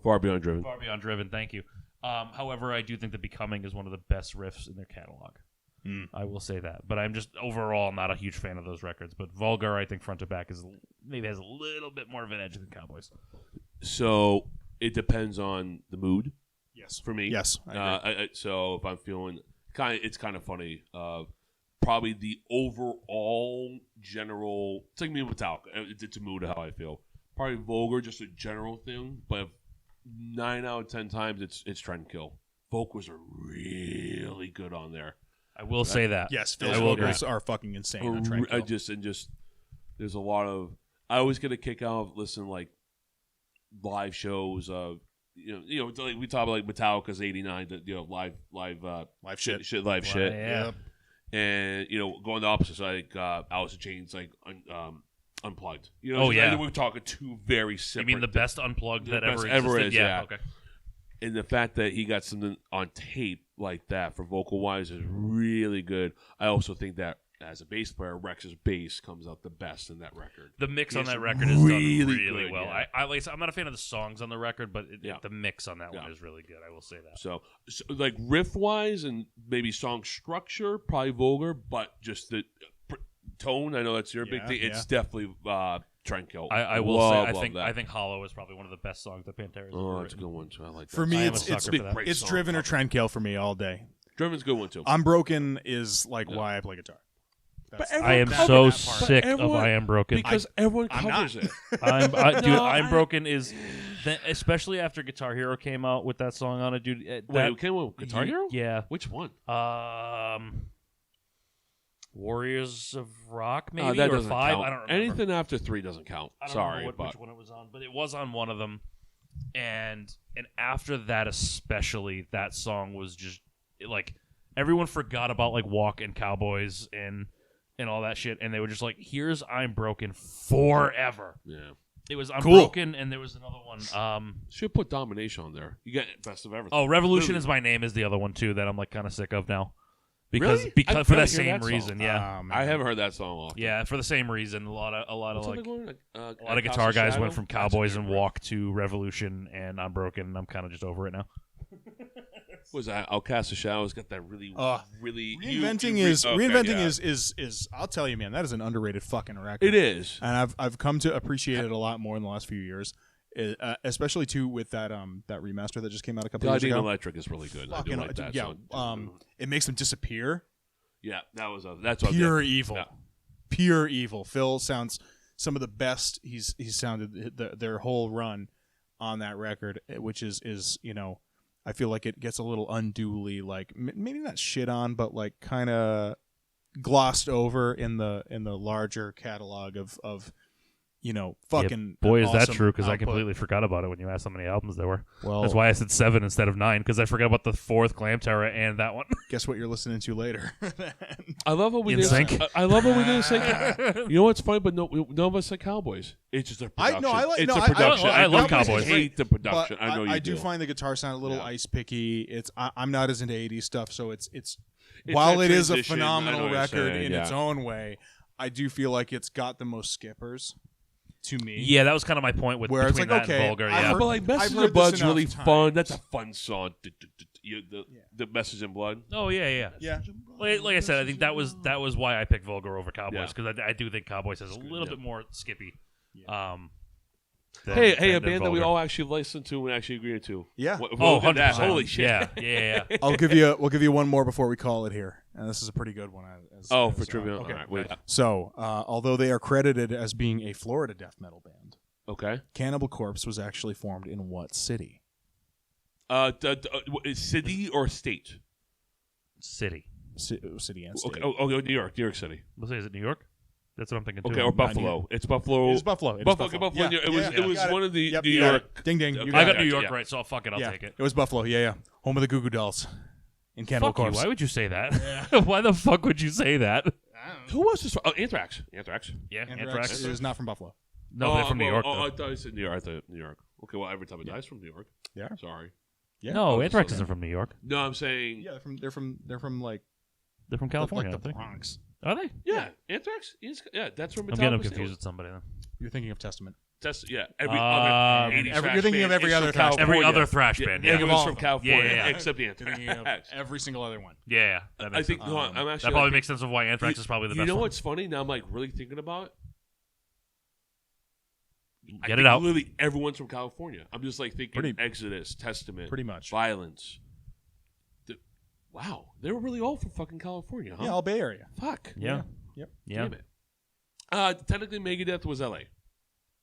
[SPEAKER 3] Far Beyond Driven.
[SPEAKER 2] Far Beyond Driven. Thank you. However, I do think that Becoming is one of the best riffs in their catalog. I will say that, but I'm just overall not a huge fan of those records. But Vulgar, I think front to back is maybe has a little bit more of an edge than Cowboys.
[SPEAKER 3] So it depends on the mood.
[SPEAKER 4] Yes.
[SPEAKER 3] For me.
[SPEAKER 4] Yes. I agree.
[SPEAKER 3] So if I'm feeling it's kind of funny. Probably the overall general. It's like me with Metallica. It's a mood of how I feel. Probably Vulgar, just a general thing. But 9 out of 10 times, it's Trendkill. Vocals are really good on there.
[SPEAKER 2] I will say that.
[SPEAKER 4] Yes.
[SPEAKER 2] I
[SPEAKER 4] Phil's
[SPEAKER 2] will
[SPEAKER 4] vocals are fucking insane on Tranquil.
[SPEAKER 3] I just there's a lot of. I always get a kick out of listening like live shows of like we talk about like Metallica's '89, live shit,
[SPEAKER 2] Yeah.
[SPEAKER 3] and going the opposite side, like Alice in Chains, like Unplugged.
[SPEAKER 2] Oh, yeah.
[SPEAKER 3] I think we're talking two very
[SPEAKER 2] You
[SPEAKER 3] separate.
[SPEAKER 2] mean the best unplugged that
[SPEAKER 3] best
[SPEAKER 2] ever
[SPEAKER 3] ever
[SPEAKER 2] existed?
[SPEAKER 3] is, yeah.
[SPEAKER 2] Okay.
[SPEAKER 3] And the fact that he got something on tape like that for vocal wise is really good. I also think that as a bass player, Rex's bass comes out the best in that record.
[SPEAKER 2] The mix on
[SPEAKER 3] It's
[SPEAKER 2] that record is
[SPEAKER 3] really
[SPEAKER 2] done really
[SPEAKER 3] good,
[SPEAKER 2] well.
[SPEAKER 3] yeah.
[SPEAKER 2] I like I said, I'm not a fan of the songs on the record, but
[SPEAKER 3] Yeah.
[SPEAKER 2] the mix on that
[SPEAKER 3] Yeah.
[SPEAKER 2] one is really good. I will say that.
[SPEAKER 3] So like riff wise and maybe song structure, probably Vulgar, but just the tone. I know that's your big
[SPEAKER 4] Yeah,
[SPEAKER 3] thing. It's
[SPEAKER 4] yeah.
[SPEAKER 3] definitely Tranquil.
[SPEAKER 2] I will
[SPEAKER 3] Love
[SPEAKER 2] say
[SPEAKER 3] that.
[SPEAKER 2] I think Hollow is probably one of the best songs that Pantera has
[SPEAKER 3] Oh,
[SPEAKER 2] ever
[SPEAKER 3] that's a
[SPEAKER 2] written.
[SPEAKER 3] good one too. I like that.
[SPEAKER 4] For me,
[SPEAKER 2] I am a
[SPEAKER 4] it's
[SPEAKER 2] sucker for that.
[SPEAKER 3] great
[SPEAKER 4] it's
[SPEAKER 3] song.
[SPEAKER 4] Driven or Tranquil for me all day.
[SPEAKER 3] Driven's a good one too.
[SPEAKER 4] I'm Broken is like why I play guitar. That's-
[SPEAKER 3] everyone
[SPEAKER 2] I am
[SPEAKER 3] covers
[SPEAKER 2] so
[SPEAKER 3] that part.
[SPEAKER 2] sick
[SPEAKER 3] But
[SPEAKER 2] of
[SPEAKER 3] everyone-
[SPEAKER 2] I Am Broken.
[SPEAKER 3] because everyone
[SPEAKER 4] I'm
[SPEAKER 3] covers
[SPEAKER 4] not.
[SPEAKER 3] it.
[SPEAKER 2] Dude,
[SPEAKER 3] No,
[SPEAKER 2] I'm
[SPEAKER 3] I-
[SPEAKER 2] Broken is, especially after Guitar Hero came out with that song on it, dude.
[SPEAKER 3] Wait, we came with Guitar Hero?
[SPEAKER 2] Yeah.
[SPEAKER 3] Which one?
[SPEAKER 2] Warriors of Rock, maybe
[SPEAKER 3] that
[SPEAKER 2] or
[SPEAKER 3] doesn't
[SPEAKER 2] 5.
[SPEAKER 3] count.
[SPEAKER 2] I don't remember.
[SPEAKER 3] Anything after 3 doesn't count.
[SPEAKER 2] I don't
[SPEAKER 3] Sorry,
[SPEAKER 2] remember
[SPEAKER 3] but
[SPEAKER 2] which one it was on, but it was on one of them. And after that, especially, that song was just like everyone forgot about like Walk and Cowboys and all that shit, and they were just like, "Here's I'm Broken forever."
[SPEAKER 3] yeah.
[SPEAKER 2] It was I'm
[SPEAKER 4] Cool.
[SPEAKER 2] Broken, and there was another one.
[SPEAKER 3] Should put Domination on there. You get best of everything.
[SPEAKER 2] Oh, Revolution
[SPEAKER 3] Really?
[SPEAKER 2] is My Name is the other one too that I'm like kind of sick of now.
[SPEAKER 3] Really?
[SPEAKER 2] Because
[SPEAKER 3] I've
[SPEAKER 2] for
[SPEAKER 3] gotta
[SPEAKER 2] that
[SPEAKER 3] hear
[SPEAKER 2] same
[SPEAKER 3] that song.
[SPEAKER 2] reason, yeah.
[SPEAKER 3] I haven't heard that song often.
[SPEAKER 2] Yeah, for the same reason. A lot of
[SPEAKER 3] What's
[SPEAKER 2] like
[SPEAKER 3] the other one?
[SPEAKER 2] a lot of guitar
[SPEAKER 3] House
[SPEAKER 2] guys
[SPEAKER 3] Shadow?
[SPEAKER 2] went from
[SPEAKER 3] That's a
[SPEAKER 2] Cowboys
[SPEAKER 3] good
[SPEAKER 2] and
[SPEAKER 3] riff.
[SPEAKER 2] Walk to Revolution, and I'm Broken, and I'm kind of just over it now.
[SPEAKER 3] What was that? Outcast of Shadows got that really
[SPEAKER 4] Reinventing is I'll tell you, man, that is an underrated fucking record.
[SPEAKER 3] It is.
[SPEAKER 4] And I've come to appreciate it a lot more in the last few years, especially too with that remaster that just came out a couple years
[SPEAKER 3] Guardian
[SPEAKER 4] ago.
[SPEAKER 3] Electric is really good. I do
[SPEAKER 4] Fucking
[SPEAKER 3] like that
[SPEAKER 4] yeah,
[SPEAKER 3] song.
[SPEAKER 4] it makes them disappear.
[SPEAKER 3] Yeah, that's what
[SPEAKER 4] Pure evil,
[SPEAKER 3] Yeah.
[SPEAKER 4] pure evil. Phil sounds some of the best he's sounded their whole run. on that record, which is I feel like it gets a little unduly like maybe not shit on, but like kind of glossed over in the larger catalog of fucking
[SPEAKER 2] boy, is that
[SPEAKER 4] awesome
[SPEAKER 2] true? Because I
[SPEAKER 4] output.
[SPEAKER 2] completely forgot about it when you asked how many albums there were.
[SPEAKER 4] Well,
[SPEAKER 2] That's why I said 7 instead of 9, because I forgot about the 4th Glam Terror and that one.
[SPEAKER 4] guess what you're listening to later.
[SPEAKER 3] I love how we
[SPEAKER 2] In
[SPEAKER 3] didn't.
[SPEAKER 2] sync?
[SPEAKER 3] I love how we didn't say. You know what's funny? But none of us like Cowboys. It's just a production. It's a production.
[SPEAKER 2] I love
[SPEAKER 3] don't
[SPEAKER 2] Cowboys.
[SPEAKER 3] hate the production.
[SPEAKER 4] But
[SPEAKER 3] I know you
[SPEAKER 4] I do find the guitar sound a little ice picky. I'm not as into 80s stuff, so it's while
[SPEAKER 3] that
[SPEAKER 4] it is a
[SPEAKER 3] transition. I know
[SPEAKER 4] phenomenal
[SPEAKER 3] what you're
[SPEAKER 4] record
[SPEAKER 3] saying,
[SPEAKER 4] in its
[SPEAKER 3] yeah.
[SPEAKER 4] own way, I do feel like it's got the most skippers to me.
[SPEAKER 2] Yeah, that was kind of my point with
[SPEAKER 4] Where it's
[SPEAKER 2] between
[SPEAKER 4] like,
[SPEAKER 2] that
[SPEAKER 4] okay,
[SPEAKER 2] and Vulgar.
[SPEAKER 4] I've
[SPEAKER 2] Yeah,
[SPEAKER 4] heard-
[SPEAKER 3] But like
[SPEAKER 4] I've
[SPEAKER 3] Message
[SPEAKER 4] heard
[SPEAKER 3] in Blood's
[SPEAKER 4] this
[SPEAKER 3] really
[SPEAKER 4] enough
[SPEAKER 3] fun.
[SPEAKER 4] times.
[SPEAKER 3] That's a fun song. The Message in Blood.
[SPEAKER 2] oh yeah.
[SPEAKER 4] Yeah.
[SPEAKER 2] Like I said, I think that was why I picked Vulgar over Cowboys,
[SPEAKER 3] Yeah.
[SPEAKER 2] because I do think Cowboys has a little
[SPEAKER 3] yeah.
[SPEAKER 2] bit more skippy.
[SPEAKER 4] Yeah.
[SPEAKER 3] Hey, a
[SPEAKER 2] than
[SPEAKER 3] band that we
[SPEAKER 2] Vulgar.
[SPEAKER 3] all actually listened to and actually agreed to.
[SPEAKER 4] Yeah.
[SPEAKER 2] Oh,
[SPEAKER 3] Look at that.
[SPEAKER 2] 100%.
[SPEAKER 3] Holy shit.
[SPEAKER 2] Yeah.
[SPEAKER 4] We'll give you one more before we call it here, and this is a pretty good one.
[SPEAKER 3] For trivia.
[SPEAKER 4] Okay.
[SPEAKER 3] All right, wait.
[SPEAKER 4] So, although they are credited as being a Florida death metal band,
[SPEAKER 3] Okay.
[SPEAKER 4] Cannibal Corpse was actually formed in what city?
[SPEAKER 3] City or state?
[SPEAKER 2] City.
[SPEAKER 4] City and state.
[SPEAKER 3] Okay, New York City.
[SPEAKER 2] Let's say, is it New York? That's what I'm thinking too.
[SPEAKER 3] Okay, or Buffalo. It's Buffalo.
[SPEAKER 4] It is Buffalo. It is
[SPEAKER 3] Buffalo.
[SPEAKER 4] Yeah,
[SPEAKER 3] It was.
[SPEAKER 4] yeah,
[SPEAKER 3] It was
[SPEAKER 4] got
[SPEAKER 3] one of the
[SPEAKER 4] Yep,
[SPEAKER 3] New
[SPEAKER 4] you got
[SPEAKER 3] York.
[SPEAKER 4] it. Ding ding.
[SPEAKER 3] Okay.
[SPEAKER 4] You
[SPEAKER 2] I
[SPEAKER 4] got
[SPEAKER 2] got
[SPEAKER 4] it.
[SPEAKER 2] New York
[SPEAKER 3] yeah.
[SPEAKER 2] right, so fuck it. I'll
[SPEAKER 4] Yeah,
[SPEAKER 2] take it.
[SPEAKER 4] it was Buffalo. Yeah. Home of the Goo Goo Dolls. In Cannibal
[SPEAKER 2] Fuck you.
[SPEAKER 4] Corpse.
[SPEAKER 2] Why would you say that? Why the fuck would you say that?
[SPEAKER 3] Who was this? Oh, Anthrax.
[SPEAKER 2] Yeah,
[SPEAKER 4] Anthrax is not from Buffalo.
[SPEAKER 2] No, they're from New York.
[SPEAKER 3] Oh,
[SPEAKER 2] though.
[SPEAKER 3] I thought you said New York. I thought New York. Okay, well, every time it dies from New York.
[SPEAKER 4] Yeah.
[SPEAKER 3] Sorry.
[SPEAKER 4] Yeah.
[SPEAKER 2] No,
[SPEAKER 3] Oh,
[SPEAKER 2] Anthrax
[SPEAKER 3] so
[SPEAKER 2] isn't from New York.
[SPEAKER 3] No, I'm saying.
[SPEAKER 4] Yeah, they're from like
[SPEAKER 2] They're from California.
[SPEAKER 4] like the
[SPEAKER 2] I think.
[SPEAKER 4] Bronx.
[SPEAKER 2] Are they?
[SPEAKER 3] Yeah, Anthrax. Yeah, that's where Metallica.
[SPEAKER 2] I'm getting confused with somebody then.
[SPEAKER 4] You're thinking of Testament.
[SPEAKER 3] That's other 80s
[SPEAKER 4] you're
[SPEAKER 3] thrash
[SPEAKER 4] thinking of
[SPEAKER 3] band
[SPEAKER 4] every
[SPEAKER 3] is
[SPEAKER 4] other
[SPEAKER 3] from
[SPEAKER 4] thrash band.
[SPEAKER 2] Every
[SPEAKER 3] California.
[SPEAKER 2] other thrash band.
[SPEAKER 3] Yeah,
[SPEAKER 2] Yeah,
[SPEAKER 3] it was from California,
[SPEAKER 2] Yeah.
[SPEAKER 3] except
[SPEAKER 4] You're thinking of
[SPEAKER 3] Anthrax.
[SPEAKER 4] every single other one.
[SPEAKER 2] yeah. That
[SPEAKER 3] I
[SPEAKER 2] makes
[SPEAKER 3] think
[SPEAKER 2] sense.
[SPEAKER 3] no, I'm actually.
[SPEAKER 2] That probably makes sense of why Anthrax is probably the best.
[SPEAKER 3] You know
[SPEAKER 2] one.
[SPEAKER 3] what's funny? Now I'm like really thinking about it. I
[SPEAKER 2] Get
[SPEAKER 3] think
[SPEAKER 2] it out.
[SPEAKER 3] Literally, everyone's from California. I'm just like thinking
[SPEAKER 4] Pretty-
[SPEAKER 3] Exodus, Testament,
[SPEAKER 4] Pretty much.
[SPEAKER 3] Violence. Wow, they were really all from fucking California, huh?
[SPEAKER 4] Yeah, all Bay Area.
[SPEAKER 3] Fuck.
[SPEAKER 2] Yeah.
[SPEAKER 4] Yep.
[SPEAKER 2] Yeah.
[SPEAKER 3] Damn it. Technically, Megadeth was LA.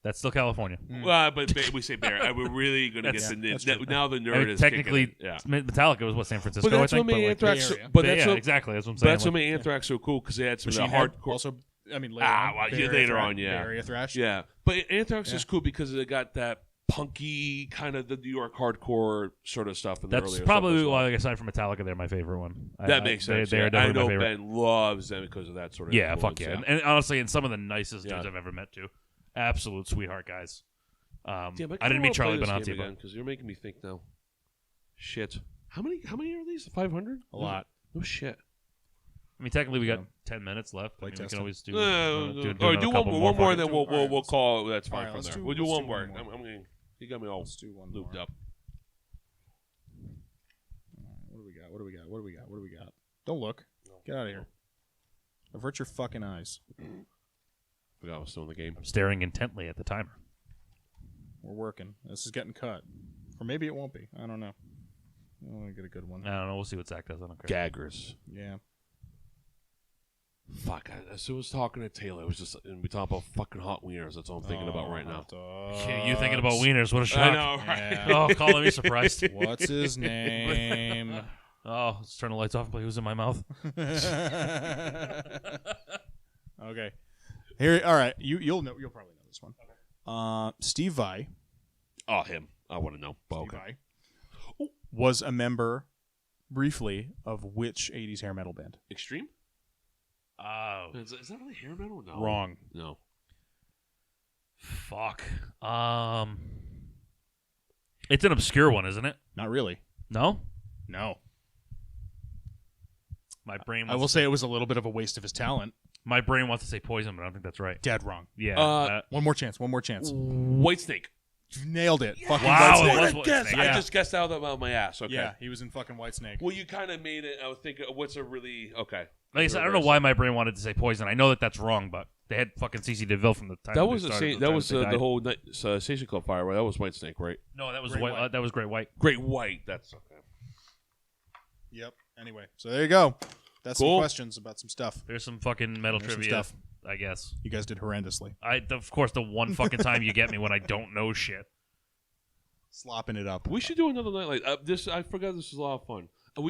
[SPEAKER 2] That's still California.
[SPEAKER 3] But we say Bear. We're really going to get
[SPEAKER 4] That's
[SPEAKER 3] the
[SPEAKER 4] true.
[SPEAKER 3] now the
[SPEAKER 2] I
[SPEAKER 3] nerd
[SPEAKER 2] mean,
[SPEAKER 3] is
[SPEAKER 2] technically,
[SPEAKER 3] kicking in. Yeah.
[SPEAKER 2] Metallica was what, San Francisco,
[SPEAKER 3] But that's
[SPEAKER 2] I
[SPEAKER 3] what
[SPEAKER 2] think.
[SPEAKER 3] made
[SPEAKER 2] but like,
[SPEAKER 3] Anthrax.
[SPEAKER 4] Bay Area.
[SPEAKER 3] But
[SPEAKER 2] yeah,
[SPEAKER 3] that's what
[SPEAKER 2] exactly. That's what I'm
[SPEAKER 3] But
[SPEAKER 2] saying.
[SPEAKER 3] that's what
[SPEAKER 2] like,
[SPEAKER 3] made Anthrax so cool because they had some of
[SPEAKER 4] Machine
[SPEAKER 3] the
[SPEAKER 4] Head
[SPEAKER 3] hardcore.
[SPEAKER 4] also. I mean, later
[SPEAKER 3] Ah,
[SPEAKER 4] on.
[SPEAKER 3] well,
[SPEAKER 4] Bay
[SPEAKER 3] yeah,
[SPEAKER 4] Area
[SPEAKER 3] later
[SPEAKER 4] thrash-
[SPEAKER 3] on, yeah.
[SPEAKER 4] Bay Area thrash.
[SPEAKER 3] Yeah, but Anthrax
[SPEAKER 4] Yeah.
[SPEAKER 3] is cool because it got that punky kind of the New York hardcore sort of stuff. In the
[SPEAKER 2] that's
[SPEAKER 3] earlier
[SPEAKER 2] probably
[SPEAKER 3] stuff as well.
[SPEAKER 2] why, like, aside from Metallica, they're my favorite one.
[SPEAKER 3] That makes sense.
[SPEAKER 2] They are
[SPEAKER 3] I
[SPEAKER 2] definitely
[SPEAKER 3] know
[SPEAKER 2] my favorite.
[SPEAKER 3] Ben loves them because of that sort of.
[SPEAKER 2] Yeah, fuck
[SPEAKER 3] influence,
[SPEAKER 2] yeah. And honestly, and some of the nicest
[SPEAKER 3] Yeah.
[SPEAKER 2] dudes I've ever met too. Absolute sweetheart guys.
[SPEAKER 3] Damn,
[SPEAKER 2] I didn't meet Charlie Benanti, but
[SPEAKER 3] because you're making me think now. Shit, how many are these? 500?
[SPEAKER 4] A lot.
[SPEAKER 3] No shit.
[SPEAKER 2] I mean, technically, we got
[SPEAKER 4] Yeah.
[SPEAKER 2] 10 minutes left. I
[SPEAKER 4] Play
[SPEAKER 2] mean, we can
[SPEAKER 4] testing.
[SPEAKER 2] always do.
[SPEAKER 3] All right, do
[SPEAKER 2] another couple
[SPEAKER 3] one more,
[SPEAKER 2] fuck
[SPEAKER 3] and then
[SPEAKER 2] it.
[SPEAKER 3] we'll
[SPEAKER 4] Alright,
[SPEAKER 3] we'll call. That's fine
[SPEAKER 4] alright,
[SPEAKER 3] from
[SPEAKER 4] let's
[SPEAKER 3] there.
[SPEAKER 4] do-
[SPEAKER 3] We'll do
[SPEAKER 4] let's
[SPEAKER 3] one
[SPEAKER 4] do
[SPEAKER 3] more.
[SPEAKER 4] one more.
[SPEAKER 3] I'm gonna. You got me all
[SPEAKER 4] Let's do one
[SPEAKER 3] looped
[SPEAKER 4] more.
[SPEAKER 3] up.
[SPEAKER 4] What do we got? What do we got? What do we got? What do we got? Don't look. Get out of here. Avert your fucking eyes.
[SPEAKER 3] Forgot I was still in the game.
[SPEAKER 2] Staring intently at the timer.
[SPEAKER 4] We're working. This is getting cut. Or maybe it won't be. I don't know. I want to get a good one.
[SPEAKER 2] I don't know. We'll see what Zach does. I don't care.
[SPEAKER 3] Gaggers.
[SPEAKER 4] Yeah.
[SPEAKER 3] Fuck. As soon as talking to Taylor, it was just and we talk about fucking hot wieners. That's all I'm thinking about right now.
[SPEAKER 2] You thinking about wieners? What a shock!
[SPEAKER 3] I know, right?
[SPEAKER 4] Yeah.
[SPEAKER 2] Oh, calling me surprised.
[SPEAKER 4] What's his name?
[SPEAKER 2] Oh, let's turn the lights off and play Who's in My Mouth.
[SPEAKER 4] Okay. Here. All right. You'll know. You'll probably know this one. Steve Vai.
[SPEAKER 3] Oh, him. I want to know. But
[SPEAKER 4] Steve
[SPEAKER 3] okay.
[SPEAKER 4] Vai was a member, briefly, of which '80s hair metal band?
[SPEAKER 3] Extreme?
[SPEAKER 2] Oh,
[SPEAKER 3] Is that really hair metal? No.
[SPEAKER 4] Wrong.
[SPEAKER 3] No.
[SPEAKER 2] fuck. It's an obscure one, isn't it?
[SPEAKER 4] Not really.
[SPEAKER 2] No.
[SPEAKER 4] No.
[SPEAKER 2] My brain.
[SPEAKER 4] I
[SPEAKER 2] Wants
[SPEAKER 4] will
[SPEAKER 2] to
[SPEAKER 4] say it was a little bit of a waste of his talent.
[SPEAKER 2] My brain wants to say Poison, but I don't think that's right.
[SPEAKER 4] Dead wrong.
[SPEAKER 2] Yeah.
[SPEAKER 4] One more chance. One more chance.
[SPEAKER 3] White Snake.
[SPEAKER 4] You nailed it. Fucking
[SPEAKER 2] Wow,
[SPEAKER 4] Whitesnake.
[SPEAKER 2] it was
[SPEAKER 3] I
[SPEAKER 2] White
[SPEAKER 3] guess.
[SPEAKER 2] Snake.
[SPEAKER 3] I
[SPEAKER 4] Yeah.
[SPEAKER 3] just guessed out of my ass. Okay.
[SPEAKER 4] Yeah, he was in fucking Whitesnake.
[SPEAKER 3] Well, you kind of made it. I was thinking, what's a really okay?
[SPEAKER 2] Like I said, I don't know why my brain wanted to say Poison. I know that that's wrong, but they had fucking CC DeVille from the time
[SPEAKER 3] That
[SPEAKER 2] they
[SPEAKER 3] was the
[SPEAKER 2] started
[SPEAKER 3] same.
[SPEAKER 2] to
[SPEAKER 3] That
[SPEAKER 2] time
[SPEAKER 3] was
[SPEAKER 2] they
[SPEAKER 3] the
[SPEAKER 2] died.
[SPEAKER 3] whole Station Club fire. Right? That was White Snake, right?
[SPEAKER 2] No, that was
[SPEAKER 4] Great
[SPEAKER 2] white.
[SPEAKER 4] White.
[SPEAKER 2] That was Great White.
[SPEAKER 3] Great White. That's okay.
[SPEAKER 4] Yep. Anyway, so there you go. That's
[SPEAKER 3] Cool.
[SPEAKER 4] some questions about some stuff.
[SPEAKER 2] There's some fucking metal
[SPEAKER 4] There's some
[SPEAKER 2] trivia.
[SPEAKER 4] stuff.
[SPEAKER 2] I guess.
[SPEAKER 4] You guys did horrendously.
[SPEAKER 2] Of course, the one fucking time you get me when I don't know shit.
[SPEAKER 4] slopping it up.
[SPEAKER 3] We should do another night like this. I forgot this was a lot of fun.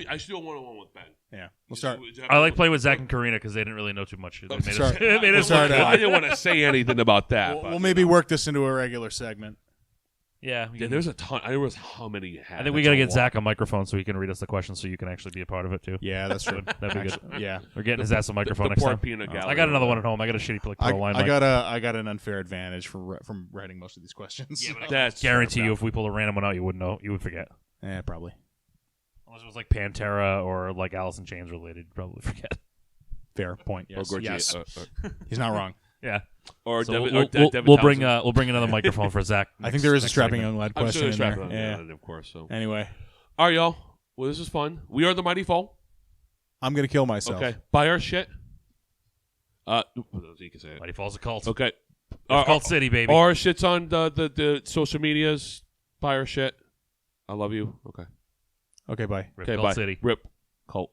[SPEAKER 3] I should do a one-on-one with Ben.
[SPEAKER 4] Yeah, we'll start.
[SPEAKER 2] I like playing with Zach and Karina because they didn't really know too much. They made us,
[SPEAKER 4] sorry.
[SPEAKER 2] they made us
[SPEAKER 4] Sorry,
[SPEAKER 2] look
[SPEAKER 3] I
[SPEAKER 2] good.
[SPEAKER 3] didn't want to say anything about that.
[SPEAKER 4] We'll
[SPEAKER 3] but,
[SPEAKER 4] maybe work this into a regular segment.
[SPEAKER 2] Yeah,
[SPEAKER 3] Yeah, there's a ton. There was how many you had.
[SPEAKER 2] I think we got to get Zach a microphone so he can read us the questions so you can actually be a part of it too.
[SPEAKER 4] Yeah, that's true.
[SPEAKER 2] That'd be good.
[SPEAKER 4] Yeah,
[SPEAKER 2] We're getting his ass a microphone
[SPEAKER 3] the
[SPEAKER 2] next
[SPEAKER 3] poor
[SPEAKER 2] time.
[SPEAKER 3] peanut gallery.
[SPEAKER 2] I got another one at home. I got a shitty Pro line mic.
[SPEAKER 4] I got an unfair advantage from writing most of these questions.
[SPEAKER 2] Yeah, but
[SPEAKER 3] That's
[SPEAKER 2] guarantee you, if we pull a random one out, you wouldn't know. You would forget.
[SPEAKER 4] Yeah, probably.
[SPEAKER 2] Unless it was like Pantera or like Alice in Chains related, you'd probably forget.
[SPEAKER 4] Fair point. Yes,
[SPEAKER 3] Gorgie,
[SPEAKER 4] yes. He's not wrong.
[SPEAKER 2] Yeah.
[SPEAKER 3] or
[SPEAKER 2] So
[SPEAKER 3] Devin,
[SPEAKER 2] we'll,
[SPEAKER 3] or De-
[SPEAKER 2] we'll,
[SPEAKER 3] Devin
[SPEAKER 2] we'll
[SPEAKER 3] Townsend.
[SPEAKER 2] bring another microphone for Zach.
[SPEAKER 4] I think there is a
[SPEAKER 2] next
[SPEAKER 4] strapping
[SPEAKER 2] segment.
[SPEAKER 4] young lad
[SPEAKER 3] I'm
[SPEAKER 4] question
[SPEAKER 3] sure
[SPEAKER 4] in
[SPEAKER 3] there's
[SPEAKER 4] there.
[SPEAKER 3] strapping on,
[SPEAKER 4] Yeah.
[SPEAKER 3] of course. So.
[SPEAKER 4] Anyway,
[SPEAKER 3] All right, y'all. Well, this is fun. We are the Mighty Foe.
[SPEAKER 4] I'm gonna kill myself.
[SPEAKER 3] Okay. Buy our shit. You can say it.
[SPEAKER 2] Mighty Falls of Cult.
[SPEAKER 3] Okay.
[SPEAKER 2] It's Cult City, baby.
[SPEAKER 3] Our shit's on the social medias. Buy our shit. I love you. Okay.
[SPEAKER 4] Okay. Bye.
[SPEAKER 2] Rip
[SPEAKER 3] Okay.
[SPEAKER 2] Cult
[SPEAKER 3] Bye.
[SPEAKER 2] City.
[SPEAKER 3] Rip. Cult.